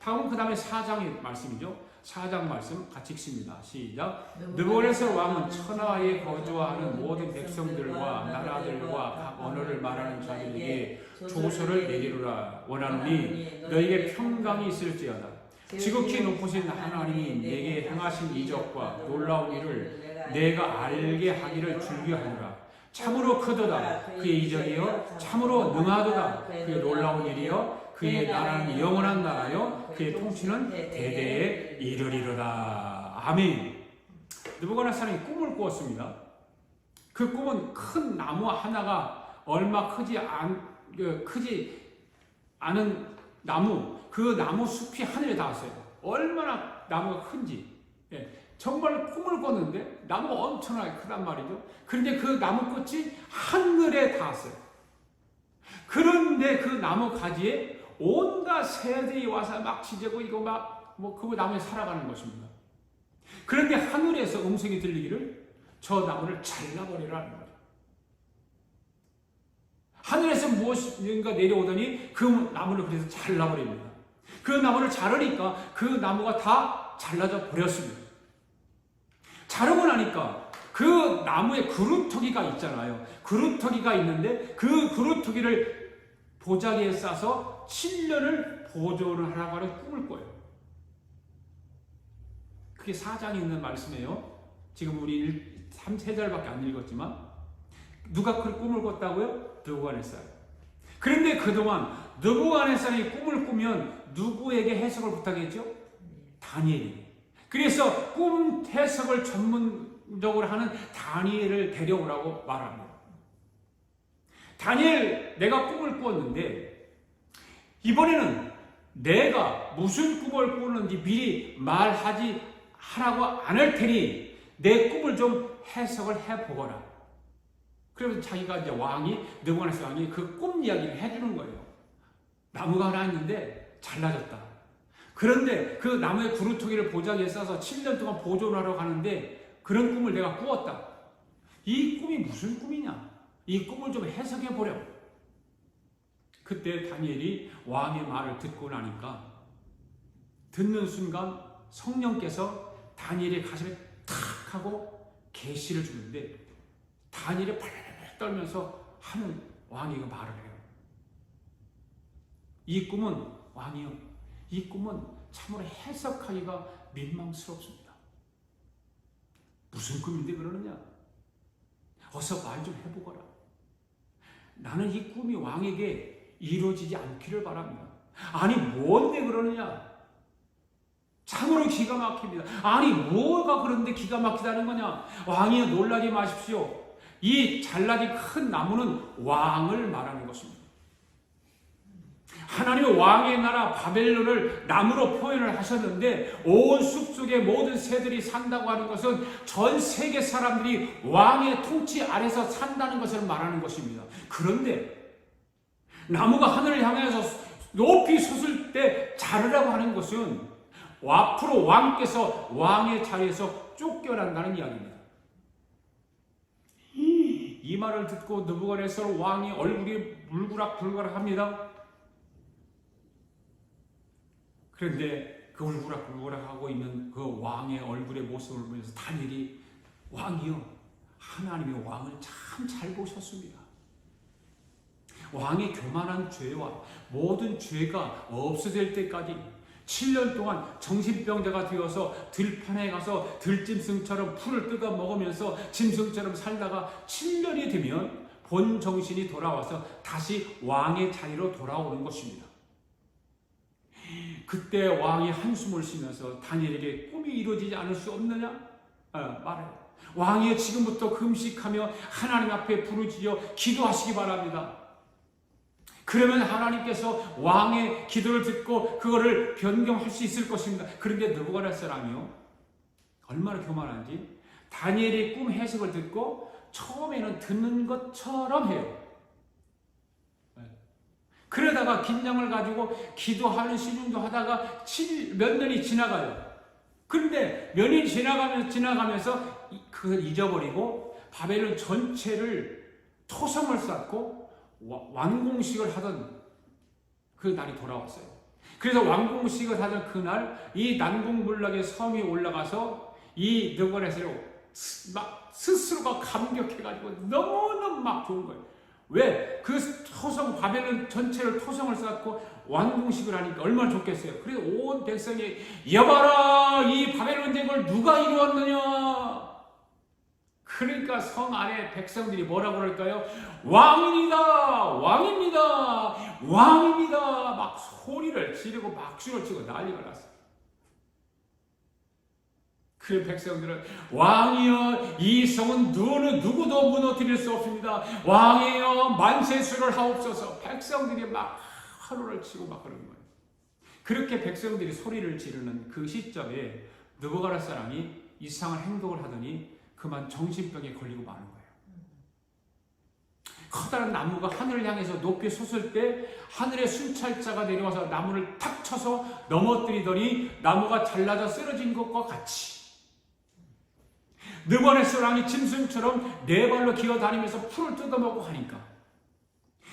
다음은 그 다음에 4장의 말씀이죠. 4장 말씀 같이 읽습니다. 시작. 느부갓네살 왕은 천하에 거주하는 모든 백성들과 나라들과 각 언어를 말하는 자들에게 조서를 내리노라 원하노니 너에게 평강이 있을지어다. 지극히 높으신 하나님이 내게 행하신 이적과 놀라운 일을 내가 알게 하기를 즐겨하노라. 참으로 크도다 그의 이적이여, 참으로 능하도다 그의 놀라운 일이여, 그의 나라는 영원한 나라요, 그의 통치는 대대에 이르리로다. 아멘. 느부갓네살이 꿈을 꾸었습니다. 그 꿈은 큰 나무 하나가 얼마 크지 않은 나무, 그 나무 숲이 하늘에 닿았어요. 얼마나 나무가 큰지. 예, 정말 꿈을 꿨는데 나무가 엄청나게 크단 말이죠. 그런데 그 나무 꽃이 하늘에 닿았어요. 그런데 그 나무 가지에 온갖 새들이 와서 막 지저고 이거 그 나무에 살아가는 것입니다. 그런데 하늘에서 음성이 들리기를 저 나무를 잘라버리라는 거예요. 하늘에서 무엇인가 내려오더니 그 나무를 그래서 잘라버립니다. 그 나무를 자르니까 그 나무가 다 잘라져 버렸습니다. 자르고 나니까 그 나무에 그루터기가 있잖아요. 그루터기가 있는데 그 그루터기를 보자기에 싸서 7년을 보존을 하라고 하는 꿈을 꿔요. 그게 4장에 있는 말씀이에요. 지금 우리 3절밖에 안 읽었지만 누가 그 꿈을 꿨다고요? 느부갓네살. 그런데 그동안 느부갓네살이 꿈을 꾸면 누구에게 해석을 부탁했죠? 다니엘이. 그래서 꿈 해석을 전문적으로 하는 다니엘을 데려오라고 말합니다. 다니엘, 내가 꿈을 꾸었는데 이번에는 내가 무슨 꿈을 꾸는지 미리 하라고 안 할 테니 내 꿈을 좀 해석을 해보거라. 그러면서 자기가 이제 느부갓네살 왕이 그 꿈 이야기를 해주는 거예요. 나무가 하나 있는데 잘라졌다. 그런데 그 나무의 그루터기를 보자기에 싸서 7년 동안 보존하러 가는데 그런 꿈을 내가 꾸었다. 이 꿈이 무슨 꿈이냐? 이 꿈을 좀 해석해 보려. 그때 다니엘이 왕의 말을 듣고 나니까 듣는 순간 성령께서 다니엘의 가슴에 탁 하고 계시를 주는데 다니엘이 팔팔 떨면서 하는 왕이 그 말을 해요. 이 꿈은 왕이요. 이 꿈은 참으로 해석하기가 민망스럽습니다. 무슨 꿈인데 그러느냐? 어서 말 좀 해보거라. 나는 이 꿈이 왕에게 이루어지지 않기를 바랍니다. 아니 뭔데 그러느냐? 참으로 기가 막힙니다. 아니 뭐가 그런데 기가 막히다는 거냐? 왕이여 놀라지 마십시오. 이 잘라진 큰 나무는 왕을 말하는 것입니다. 하나님은 왕의 나라 바벨론을 나무로 표현을 하셨는데 온 숲속의 모든 새들이 산다고 하는 것은 전 세계 사람들이 왕의 통치 아래서 산다는 것을 말하는 것입니다. 그런데 나무가 하늘을 향해서 높이 솟을 때 자르라고 하는 것은 앞으로 왕께서 왕의 자리에서 쫓겨난다는 이야기입니다. 이 말을 듣고 느부갓네살 왕이 얼굴이 물그락불그락합니다. 그런데 그 울그락불그락하고 있는 그 왕의 얼굴의 모습을 보면서 다니엘이 왕이요, 하나님이 왕을 참 잘 보셨습니다. 왕의 교만한 죄와 모든 죄가 없어질 때까지 7년 동안 정신병자가 되어서 들판에 가서 들짐승처럼 풀을 뜯어 먹으면서 짐승처럼 살다가 7년이 되면 본 정신이 돌아와서 다시 왕의 자리로 돌아오는 것입니다. 그때 왕이 한숨을 쉬면서 다니엘에게 꿈이 이루어지지 않을 수 없느냐? 말해요. 왕이여 지금부터 금식하며 하나님 앞에 부르짖어 기도하시기 바랍니다. 그러면 하나님께서 왕의 기도를 듣고 그거를 변경할 수 있을 것입니다. 그런데 느부갓네살 왕이요, 얼마나 교만한지 다니엘의 꿈 해석을 듣고 처음에는 듣는 것처럼 해요. 그러다가 긴장을 가지고 기도하는 신용도 하다가 몇 년이 지나가요. 그런데 몇 년이 지나가면서 그걸 잊어버리고 바벨론 전체를 토성을 쌓고 완공식을 하던 그 날이 돌아왔어요. 그래서 완공식을 하던 그날 이 난공불락의 섬에 올라가서 이 느부갓네살이 막 스스로가 감격해가지고 너무너무 막 좋은 거예요. 왜? 그 토성, 바벨론 전체를 토성을 쌓고 완공식을 하니까 얼마나 좋겠어요. 그래서 온 백성이 여봐라, 이 바벨론 대국을 누가 이루었느냐. 그러니까 성 안에 백성들이 뭐라고 그럴까요? 왕입니다, 왕입니다, 왕입니다. 막 소리를 지르고 박수를 치고 난리가 났어요. 그 백성들은 왕이여 이 성은 누구도 무너뜨릴 수 없습니다. 왕이여 만세수를 하옵소서. 백성들이 막 하루를 치고 막 그러는 거예요. 그렇게 백성들이 소리를 지르는 그 시점에 느부갓네살 왕이 이상한 행동을 하더니 그만 정신병에 걸리고 마는 거예요. 커다란 나무가 하늘을 향해서 높이 솟을 때 하늘의 순찰자가 내려와서 나무를 탁 쳐서 넘어뜨리더니 나무가 잘라져 쓰러진 것과 같이 느부갓네살 왕이 짐승처럼 네 발로 기어다니면서 풀을 뜯어먹고 하니까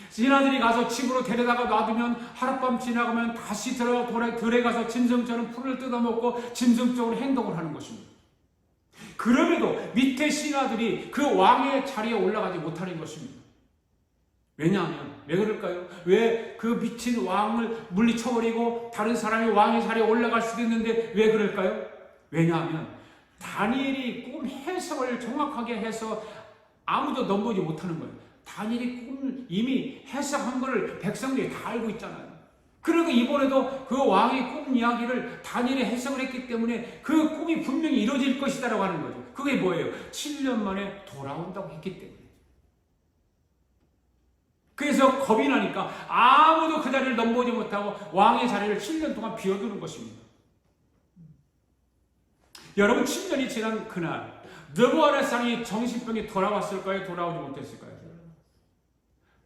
신하들이 가서 집으로 데려다가 놔두면 하룻밤 지나가면 다시 들에 가서 짐승처럼 풀을 뜯어먹고 짐승적으로 행동을 하는 것입니다. 그럼에도 밑에 신하들이 그 왕의 자리에 올라가지 못하는 것입니다. 왜냐하면 왜 그럴까요? 왜 그 미친 왕을 물리쳐버리고 다른 사람이 왕의 자리에 올라갈 수도 있는데 왜 그럴까요? 왜냐하면 다니엘이 꿈 해석을 정확하게 해서 아무도 넘보지 못하는 거예요. 다니엘이 꿈을 이미 해석한 것을 백성들이 다 알고 있잖아요. 그러니까 이번에도 그 왕의 꿈 이야기를 다니엘이 해석을 했기 때문에 그 꿈이 분명히 이루어질 것이다라고 하는 거죠. 그게 뭐예요? 7년 만에 돌아온다고 했기 때문에. 그래서 겁이 나니까 아무도 그 자리를 넘보지 못하고 왕의 자리를 7년 동안 비워두는 것입니다. 여러분 7년이 지난 그날 느부갓네살이 정신병이 돌아왔을까요? 돌아오지 못했을까요?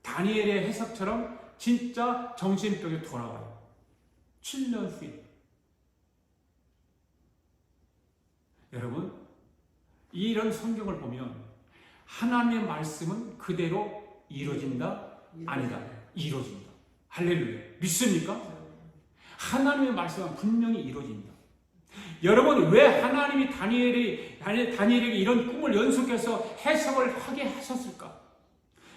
다니엘의 해석처럼 진짜 정신병이 돌아와요. 7년 후에. 여러분 이런 성경을 보면 하나님의 말씀은 그대로 이루어진다? 아니다. 이루어진다. 할렐루야. 믿습니까? 하나님의 말씀은 분명히 이루어진다. 여러분 왜 하나님이 다니엘에게 이런 꿈을 연속해서 해석을 하게 하셨을까?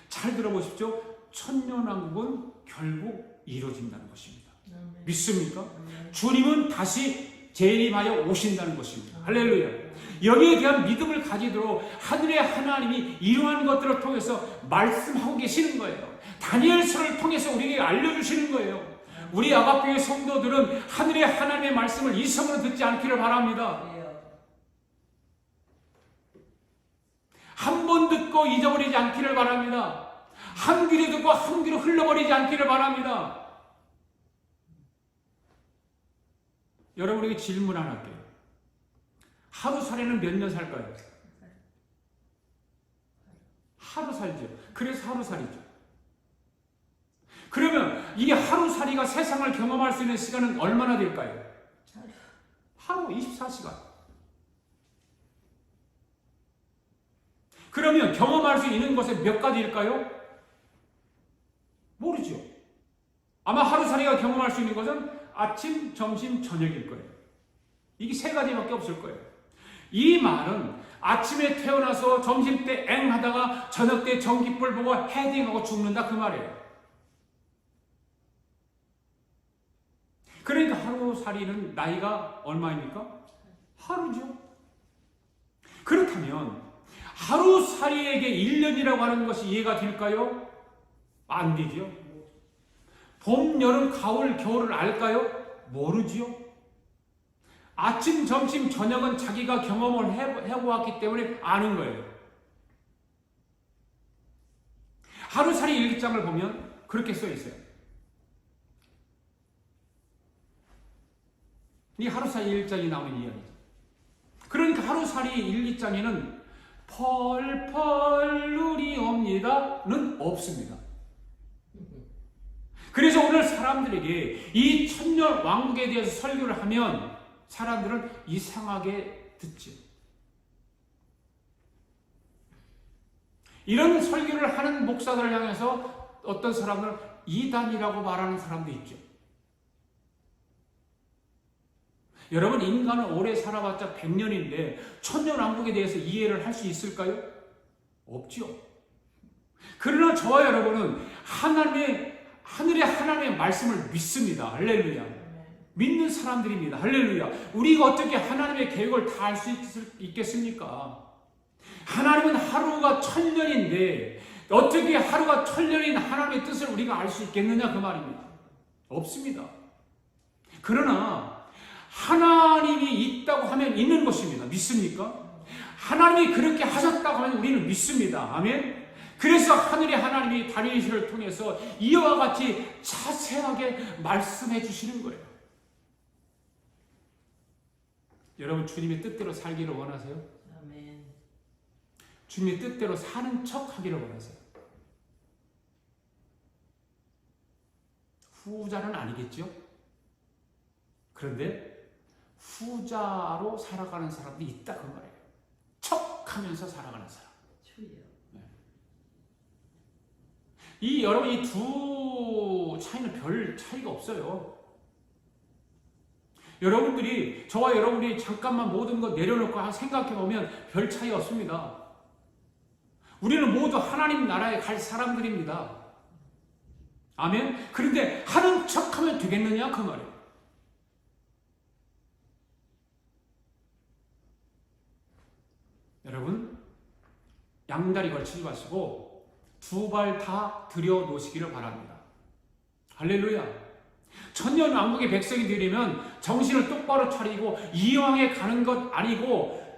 잘 들어보십시오. 천년왕국은 결국 이루어진다는 것입니다. 믿습니까? 주님은 다시 재림하여 오신다는 것입니다. 할렐루야. 여기에 대한 믿음을 가지도록 하늘의 하나님이 이러한 것들을 통해서 말씀하고 계시는 거예요. 다니엘서를 통해서 우리에게 알려주시는 거예요. 우리 아가교회 성도들은 하늘의 하나님의 말씀을 이성으로 듣지 않기를 바랍니다. 한 번 듣고 잊어버리지 않기를 바랍니다. 한 귀로 듣고 한 귀로 흘러버리지 않기를 바랍니다. 여러분에게 질문 하나 할게요. 하루 살이는 몇 년 살까요? 하루 살죠. 그래서 하루 살이죠. 그러면 이게 하루살이가 세상을 경험할 수 있는 시간은 얼마나 될까요? 하루 24시간. 그러면 경험할 수 있는 것은 몇 가지일까요? 모르죠. 아마 하루살이가 경험할 수 있는 것은 아침, 점심, 저녁일 거예요. 이게 세 가지밖에 없을 거예요. 이 말은 아침에 태어나서 점심 때 엥 하다가 저녁 때 전깃불 보고 헤딩하고 죽는다 그 말이에요. 그러니까 하루살이는 나이가 얼마입니까? 하루죠. 그렇다면 하루살이에게 1년이라고 하는 것이 이해가 될까요? 안 되죠. 봄, 여름, 가을, 겨울을 알까요? 모르지요. 아침, 점심, 저녁은 자기가 경험을 해보았기 때문에 아는 거예요. 하루살이 일기장을 보면 그렇게 써 있어요. 이 하루살이 일기장이 나오는 이야기죠. 그러니까 하루살이 일기장에는 펄펄 눈이 옵니다는 없습니다. 그래서 오늘 사람들에게 이 천년 왕국에 대해서 설교를 하면 사람들은 이상하게 듣죠. 이런 설교를 하는 목사들을 향해서 어떤 사람들은 이단이라고 말하는 사람도 있죠. 여러분 인간은 오래 살아봤자 100년인데 천년왕국에 대해서 이해를 할 수 있을까요? 없죠. 그러나 저와 여러분은 하늘의 하나님의 말씀을 믿습니다. 할렐루야. 믿는 사람들입니다. 할렐루야. 우리가 어떻게 하나님의 계획을 다 알 수 있겠습니까? 하나님은 하루가 1000년인데 어떻게 하루가 1000년인 하나님의 뜻을 우리가 알 수 있겠느냐 그 말입니다. 없습니다. 그러나 하나님이 있다고 하면 있는 것입니다. 믿습니까? 하나님이 그렇게 하셨다고 하면 우리는 믿습니다. 아멘. 그래서 하늘의 하나님이 다니엘서를 통해서 이와 같이 자세하게 말씀해 주시는 거예요. 여러분 주님의 뜻대로 살기를 원하세요? 아멘. 주님의 뜻대로 사는 척 하기를 원하세요? 후자는 아니겠죠? 그런데 후자로 살아가는 사람들이 있다 그 말이에요. 척 척하면서 살아가는 사람. 주여. 이 여러분 이 두 차이는 별 차이가 없어요. 여러분들이 저와 여러분이 잠깐만 모든 것 내려놓고 생각해 보면 별 차이 없습니다. 우리는 모두 하나님 나라에 갈 사람들입니다. 아멘. 그런데 하는 척하면 되겠느냐 그 말이에요. 여러분 양다리 걸치지 마시고 두 발 다 들여 놓으시기를 바랍니다. 할렐루야. 천년왕국의 백성이 되려면 정신을 똑바로 차리고 이왕에 가는 것 아니고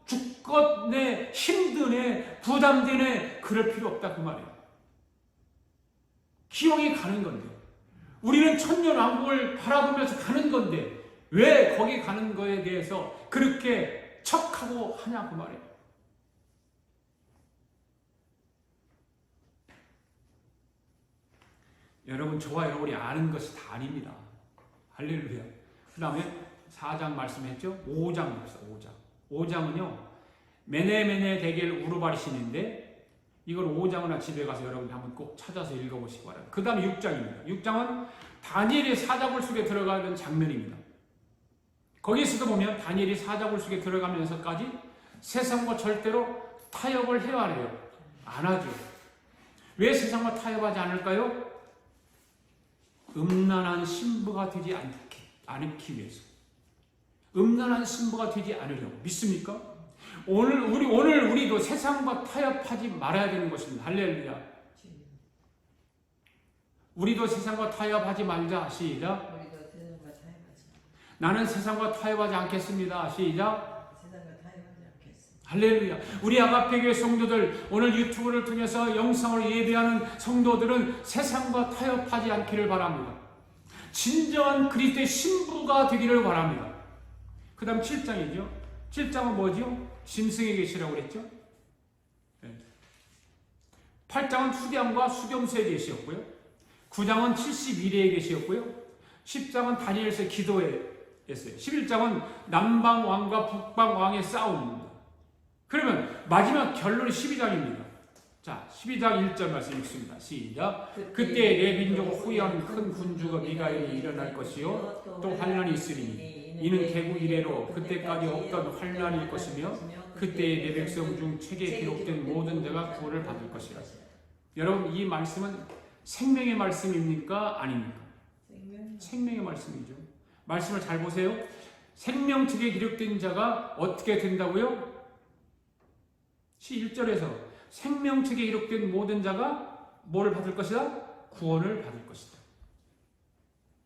죽겠네, 힘드네, 부담되네 그럴 필요 없다 그 말이에요. 기왕에 가는 건데 우리는 천년왕국을 바라보면서 가는 건데 왜 거기 가는 거에 대해서 그렇게 척하고 하냐 그 말이에요. 여러분 저와 여러분이 아는 것이 다 아닙니다. 할렐루야. 그 다음에 4장 말씀했죠. 5장 봅시다. 5장은요 메네메네 데겔 우르바리신인데 이걸 5장이나 집에 가서 여러분이 한번 꼭 찾아서 읽어보시기 바랍니다. 그 다음에 6장입니다. 6장은 다니엘이 사자굴 속에 들어가는 장면입니다. 거기에서도 보면 다니엘이 사자굴 속에 들어가면서까지 세상과 절대로 타협을 해야 해요. 안 하죠. 왜 세상과 타협하지 않을까요? 음란한 신부가 되지 않기 위해서. 음란한 신부가 되지 않으려고. 믿습니까? 오늘 우리도 세상과 타협하지 말아야 되는 것입니다. 할렐루야. 우리도 세상과 타협하지 말자. 시작. 나는 세상과 타협하지 않겠습니다. 시작. 할렐루야. 우리 아가페교회 성도들, 오늘 유튜브를 통해서 영상을 예배하는 성도들은 세상과 타협하지 않기를 바랍니다. 진정한 그리스도의 신부가 되기를 바랍니다. 그 다음 7장이죠. 7장은 뭐죠? 짐승에 계시라고 그랬죠. 8장은 수량과 수렴수에 계시였고요. 9장은 71회에 계시였고요. 10장은 다니엘서의 기도에 했어요. 11장은 남방왕과 북방왕의 싸움입니다. 그러면 마지막 결론이 12장입니다. 자, 12장 1절 말씀 읽습니다. 시작. 그때 내 민족을 후회하는 큰 군주가 미가엘이 일어날 것이요 또 환난이 있으리니 이는 대구 이래로 그때까지 없던 환난일 것이며 그때의 내 백성 중 책에 기록된 모든 자가 구원을 받을 것이라. 여러분 이 말씀은 생명의 말씀입니까? 아닙니까? 생명의 말씀이죠. 말씀을 잘 보세요. 생명책에 기록된 자가 어떻게 된다고요? 1절에서 생명책에 기록된 모든 자가 뭐를 받을 것이다? 구원을 받을 것이다.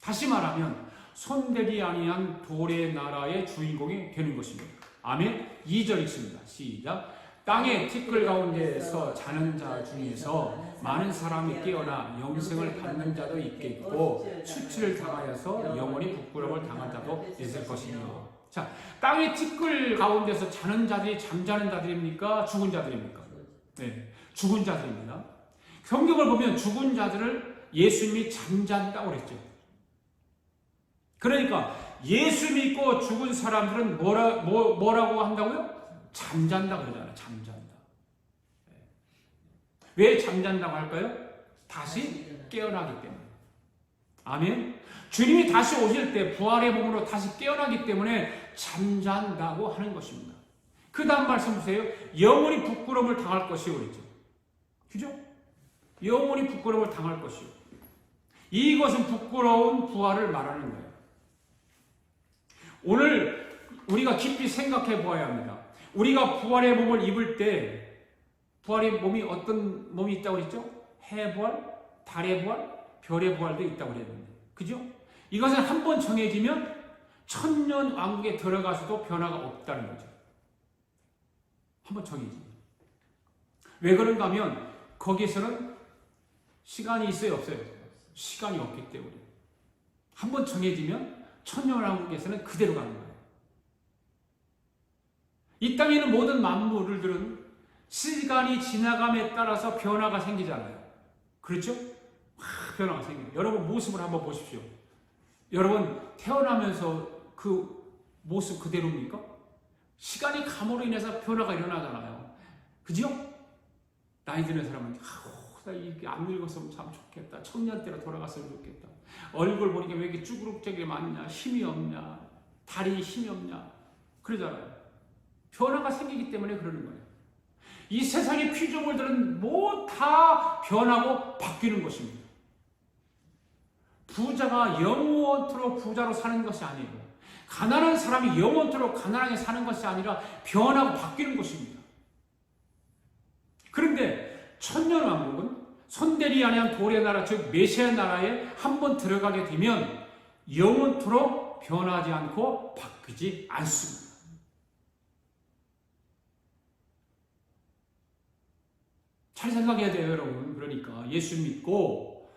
다시 말하면 손대지 아니한 돌의 나라의 주인공이 되는 것입니다. 아멘. 2절 읽습니다. 시작. 땅의 티끌 가운데에서 자는 자 중에서 많은 사람이 깨어나 영생을 받는 자도 있겠고 수치를 당하여서 영원히 부끄러움을 당한 자도 있을 것이며. 자, 땅의 티끌 가운데서 자는 자들이 잠자는 자들입니까? 죽은 자들입니까? 네, 죽은 자들입니다. 성경을 보면 죽은 자들을 예수님이 잠잔다고 그랬죠. 그러니까 예수 믿고 죽은 사람들은 뭐라고 한다고요? 잠잔다 그러잖아요. 잠잔다. 왜 잠잔다고 할까요? 다시 깨어나기 때문에. 아멘. 주님이 다시 오실 때 부활의 몸으로 다시 깨어나기 때문에 잠잔다고 하는 것입니다. 그 다음 말씀 보세요. 영원히 부끄러움을 당할 것이요 그랬죠. 그죠? 영원히 부끄러움을 당할 것이요. 이것은 부끄러운 부활을 말하는 거예요. 오늘 우리가 깊이 생각해 보아야 합니다. 우리가 부활의 몸을 입을 때 부활의 몸이 어떤 몸이 있다고 그랬죠? 해의 부활, 달의 부활, 별의 부활도 있다고 그랬는데 그죠? 이것은 한번 정해지면 천년 왕국에 들어가서도 변화가 없다는 거죠. 한번 정해지면. 왜 그런가 하면 거기에서는 시간이 있어요 없어요? 시간이 없기 때문에 한번 정해지면 천년 왕국에서는 그대로 가는 거예요. 이 땅에 있는 모든 만물들은 시간이 지나감에 따라서 변화가 생기잖아요. 그렇죠? 변화가 생겨요. 여러분 모습을 한번 보십시오. 여러분 태어나면서 그 모습 그대로입니까? 시간이 감으로 인해서 변화가 일어나잖아요. 그죠? 나이 드는 사람은 나 이게 안 늙었으면 참 좋겠다. 청년 때로 돌아갔으면 좋겠다. 얼굴 보니까 왜 이렇게 쭈그룩하게 많냐? 힘이 없냐? 다리에 힘이 없냐? 그러잖아요. 변화가 생기기 때문에 그러는 거예요. 이 세상의 피조물들은 뭐 다 변하고 바뀌는 것입니다. 부자가 영원토록 부자로 사는 것이 아니에요. 가난한 사람이 영원토록 가난하게 사는 것이 아니라 변하고 바뀌는 것입니다. 그런데 천년왕국은 손대리 아니한 돌의 나라, 즉 메시아의 나라에 한번 들어가게 되면 영원토록 변하지 않고 바뀌지 않습니다. 잘 생각해야 돼요, 여러분. 그러니까 예수 믿고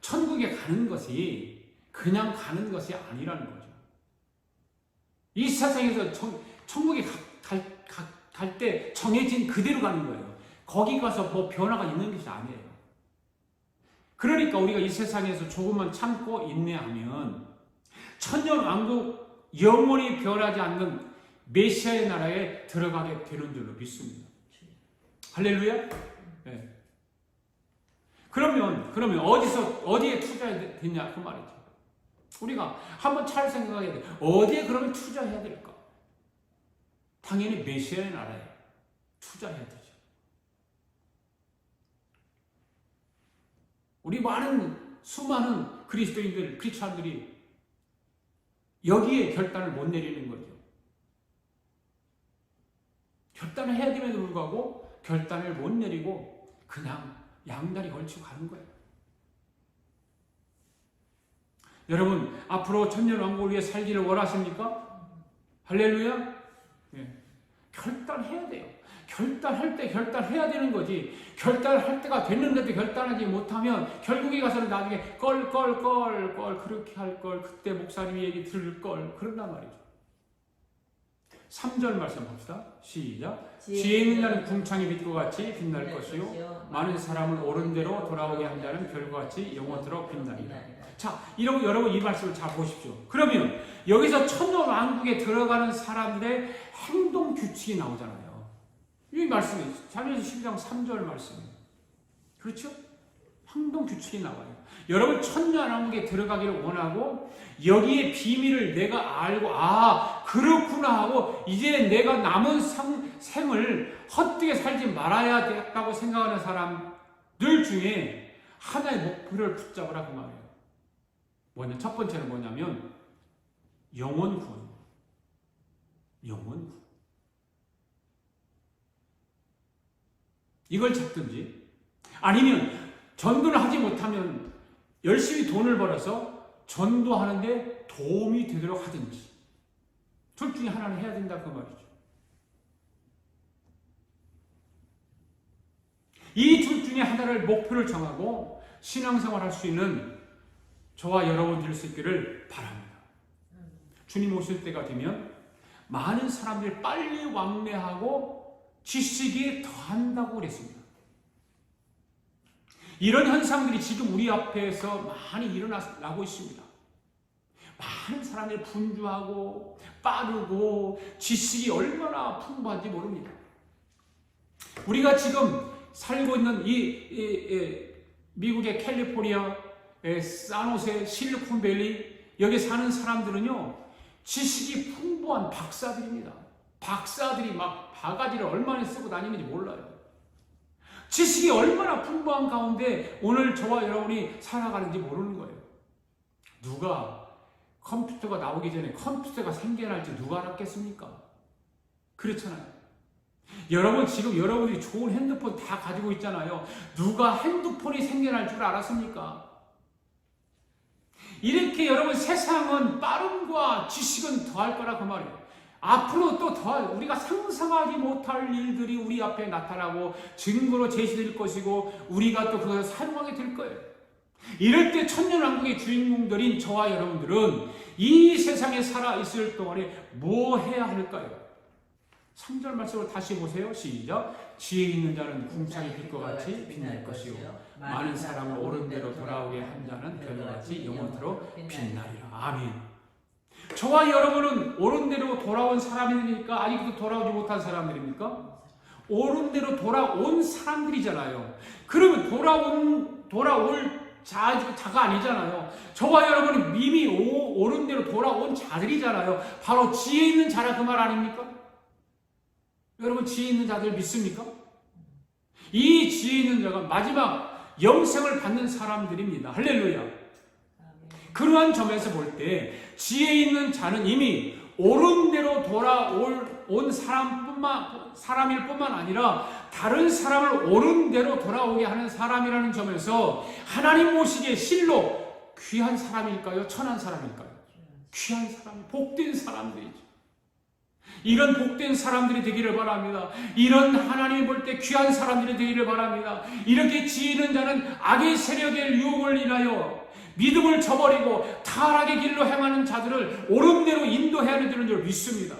천국에 가는 것이 그냥 가는 것이 아니라는 거죠. 이 세상에서 천국에 갈 때 정해진 그대로 가는 거예요. 거기 가서 뭐 변화가 있는 것이 아니에요. 그러니까 우리가 이 세상에서 조금만 참고 인내하면 천년왕국 영원히 변하지 않는 메시아의 나라에 들어가게 되는 줄로 믿습니다. 할렐루야? 네. 그러면 어디에 투자해야 되냐 그 말이죠. 우리가 한번 잘 생각해야 돼. 어디에 그러면 투자해야 될까? 당연히 메시아의 나라에 투자해야 되죠. 우리 수많은 그리스도인들, 크리스찬들이 여기에 결단을 못 내리는 거죠. 결단을 해야 됨에도 불구하고 결단을 못 내리고 그냥 양다리 걸치고 가는 거예요. 여러분, 앞으로 천년왕국을 위해 살기를 원하십니까? 할렐루야? 네. 결단해야 돼요. 결단할 때 결단해야 되는 거지. 결단할 때가 됐는데도 결단하지 못하면 결국에 가서는 나중에 그렇게 할 걸, 그때 목사님이 얘기 들을 걸, 그런단 말이죠. 3절 말씀 봅시다. 시작. 지혜 있는 자는 궁창의 빛과 같이 빛날 것이요 많은 사람을 옳은 대로 돌아오게 한 자는 별과 같이 영원토록 빛나리라. 자, 여러분 이 말씀을 잘 보십시오. 그러면 여기서 천년왕국에 들어가는 사람들의 행동 규칙이 나오잖아요. 이 말씀이 자언에서 12장 3절 말씀이에요. 그렇죠? 행동 규칙이 나와요. 여러분 천년왕국에 들어가기를 원하고 여기에 비밀을 내가 알고 그렇구나 하고 이제 내가 남은 생을 헛되게 살지 말아야 되겠다고 생각하는 사람들 중에 하나의 목표를 붙잡으라 그 말이에요. 첫 번째는 뭐냐면 영원 구원. 영원 구원. 이걸 잡든지 아니면 전도를 하지 못하면 열심히 돈을 벌어서 전도하는데 도움이 되도록 하든지 둘 중에 하나는 해야 된다 그 말이죠. 이 둘 중에 하나를 목표를 정하고 신앙생활 할 수 있는 저와 여러분 될 수 있기를 바랍니다. 주님 오실 때가 되면 많은 사람들이 빨리 왕래하고 지식이 더한다고 그랬습니다. 이런 현상들이 지금 우리 앞에서 많이 일어나고 있습니다. 많은 사람들이 분주하고 빠르고 지식이 얼마나 풍부한지 모릅니다. 우리가 지금 살고 있는 이 미국의 캘리포니아, 산호세, 실리콘밸리 여기 사는 사람들은요 지식이 풍부한 박사들입니다. 박사들이 막 바가지를 얼마나 쓰고 다니는지 몰라요. 지식이 얼마나 풍부한 가운데 오늘 저와 여러분이 살아가는지 모르는 거예요. 누가 컴퓨터가 나오기 전에 컴퓨터가 생겨날지 누가 알았겠습니까? 그렇잖아요. 여러분 지금 여러분이 좋은 핸드폰 다 가지고 있잖아요. 누가 핸드폰이 생겨날 줄 알았습니까? 이렇게 여러분 세상은 빠름과 지식은 더할 거라 그 말이에요. 앞으로 또 더 우리가 상상하지 못할 일들이 우리 앞에 나타나고 증거로 제시될 것이고 우리가 또 그것을 사용하게 될 거예요. 이럴 때 천년왕국의 주인공들인 저와 여러분들은 이 세상에 살아있을 동안에 뭐 해야 할까요? 3절 말씀을 다시 보세요. 시작. 지혜 있는 자는 궁창의 빛과 같이 빛날 것이요 많은 사람을 옳은 대로 돌아오게 한 자는 별과 같이 영원토록 빛나리라. 아멘. 저와 여러분은 옳은 대로 돌아온 사람이니까 아직도 돌아오지 못한 사람들입니까? 옳은 대로 돌아온 사람들이잖아요. 그러면 돌아올 자가 아니잖아요. 저와 여러분은 이미 옳은 대로 돌아온 자들이잖아요. 바로 지혜 있는 자라 그 말 아닙니까? 여러분 지혜 있는 자들 믿습니까? 이 지혜 있는 자가 마지막 영생을 받는 사람들입니다. 할렐루야. 그러한 점에서 볼 때 지혜 있는 자는 이미 옳은 대로 돌아온 사람일 뿐만 아니라 다른 사람을 옳은 대로 돌아오게 하는 사람이라는 점에서 하나님 보시기에 실로 귀한 사람일까요? 천한 사람일까요? 귀한 사람, 복된 사람들이죠. 이런 복된 사람들이 되기를 바랍니다. 이런 하나님이 볼 때 귀한 사람들이 되기를 바랍니다. 이렇게 지혜 있는 자는 악의 세력의 유혹을 인하여 믿음을 저버리고 타락의 길로 행하는 자들을 옳은 대로 인도해야 되는 줄 믿습니다.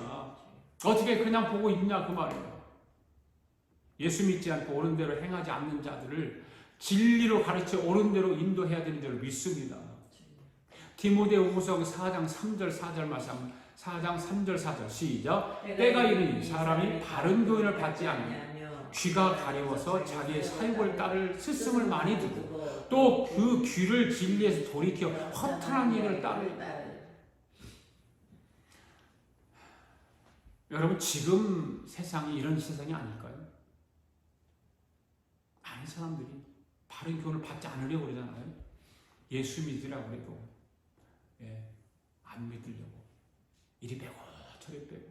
어떻게 그냥 보고 있냐 그 말이에요. 예수 믿지 않고 옳은 대로 행하지 않는 자들을 진리로 가르쳐 옳은 대로 인도해야 되는 줄 믿습니다. 디모데후서 4장 3절 4절 말씀 4장 3절 4절 시작. 때가 이르니 사람이 바른 교훈을 받지 않으며 귀가 가려워서 자기의 사욕을 따를 스승을 많이 두고 또 그 귀를 진리에서 돌이켜 허탄한 일을 따르. 여러분 지금 세상이 이런 세상이 아닐까요? 많은 사람들이 바른 교훈을 받지 않으려고 그러잖아요. 예수 믿으라고 해도 안 믿으려고 이리 빼고 저리 빼고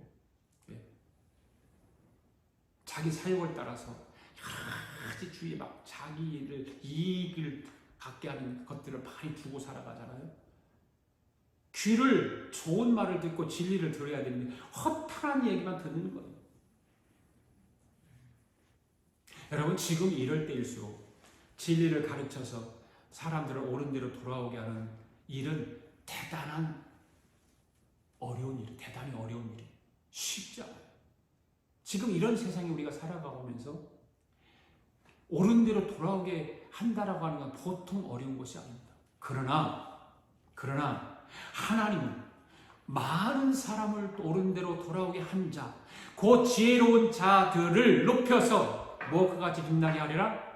자기 사욕을 따라서 여러 가지 주위에 막 자기를 이익을 갖게 하는 것들을 많이 두고 살아가잖아요. 귀를 좋은 말을 듣고 진리를 들어야 되는데 허탄한 얘기만 듣는 거예요. 여러분 지금 이럴 때일수록 진리를 가르쳐서 사람들을 옳은 대로 돌아오게 하는 일은 대단히 어려운 일이 쉽지 않아요. 지금 이런 세상에 우리가 살아가면서 옳은 대로 돌아오게 한다라고 하는 건 보통 어려운 것이 아닙니다. 그러나 하나님은 많은 사람을 옳은 대로 돌아오게 한 자, 그 지혜로운 자들을 높여서 뭐와 같이 빛나게 하리라?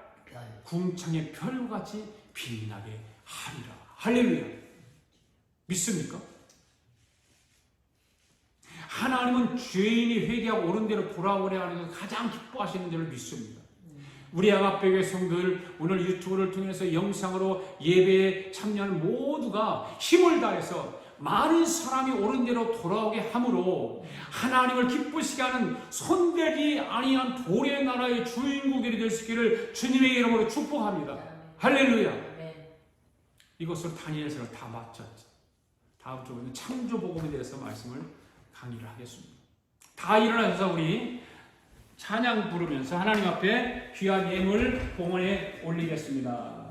궁창의 별과 같이 빛나게 하리라. 할렐루야. 믿습니까? 하나님은 죄인이 회개하고 옳은 대로 돌아오려 하는 것을 가장 기뻐하시는 줄을 믿습니다. 우리 양합교회 성도들 오늘 유튜브를 통해서 영상으로 예배에 참여하는 모두가 힘을 다해서 많은 사람이 옳은 대로 돌아오게 함으로 하나님을 기쁘시게 하는 손대지 아니한 도리의 나라의 주인공들이 될 수 있기를 주님의 이름으로 축복합니다. 할렐루야. 이것으로 다니엘서를 다 마쳤죠. 다음 주에는 창조복음에 대해서 말씀을 강의를 하겠습니다. 다 일어나셔서 우리 찬양 부르면서 하나님 앞에 귀한 예물 봉헌에 올리겠습니다.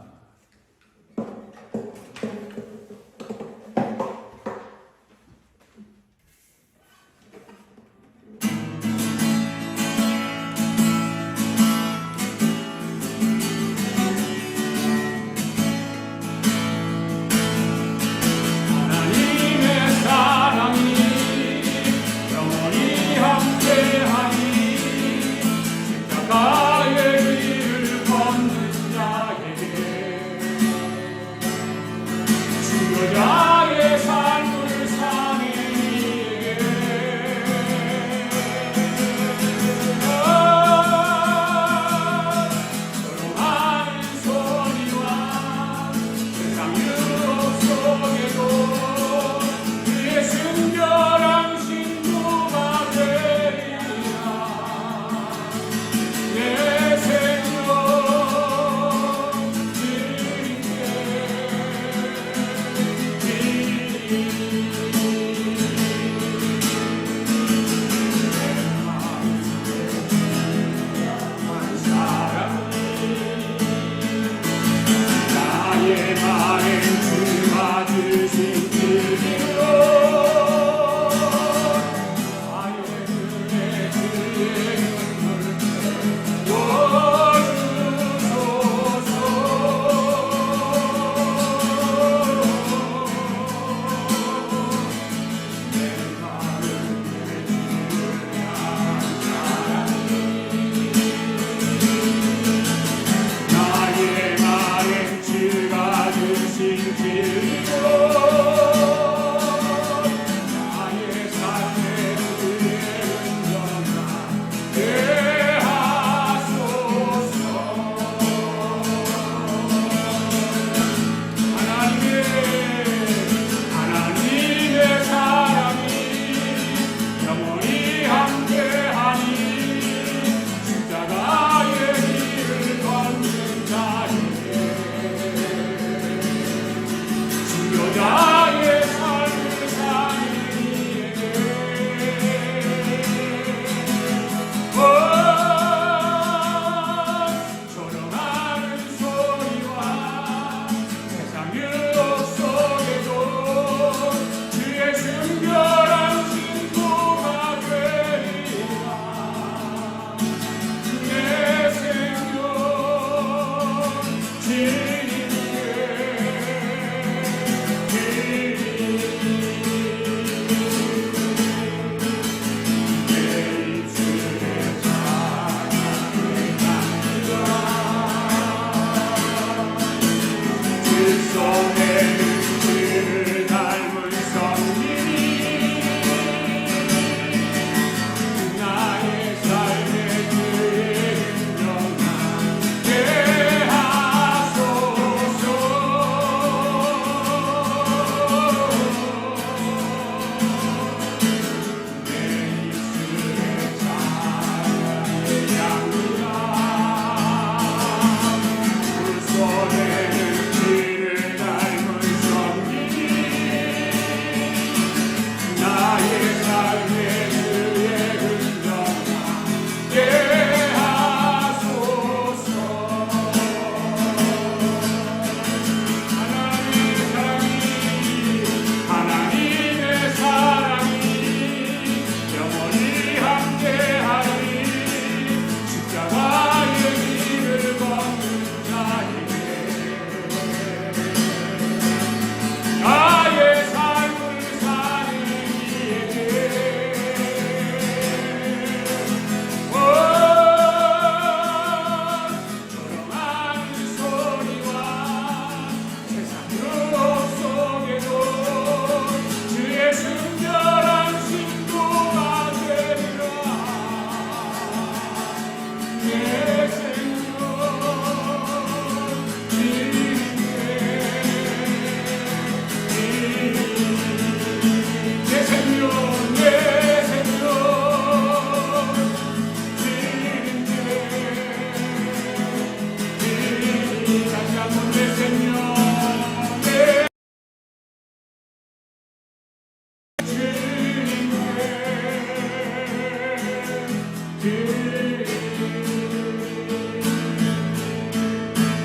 그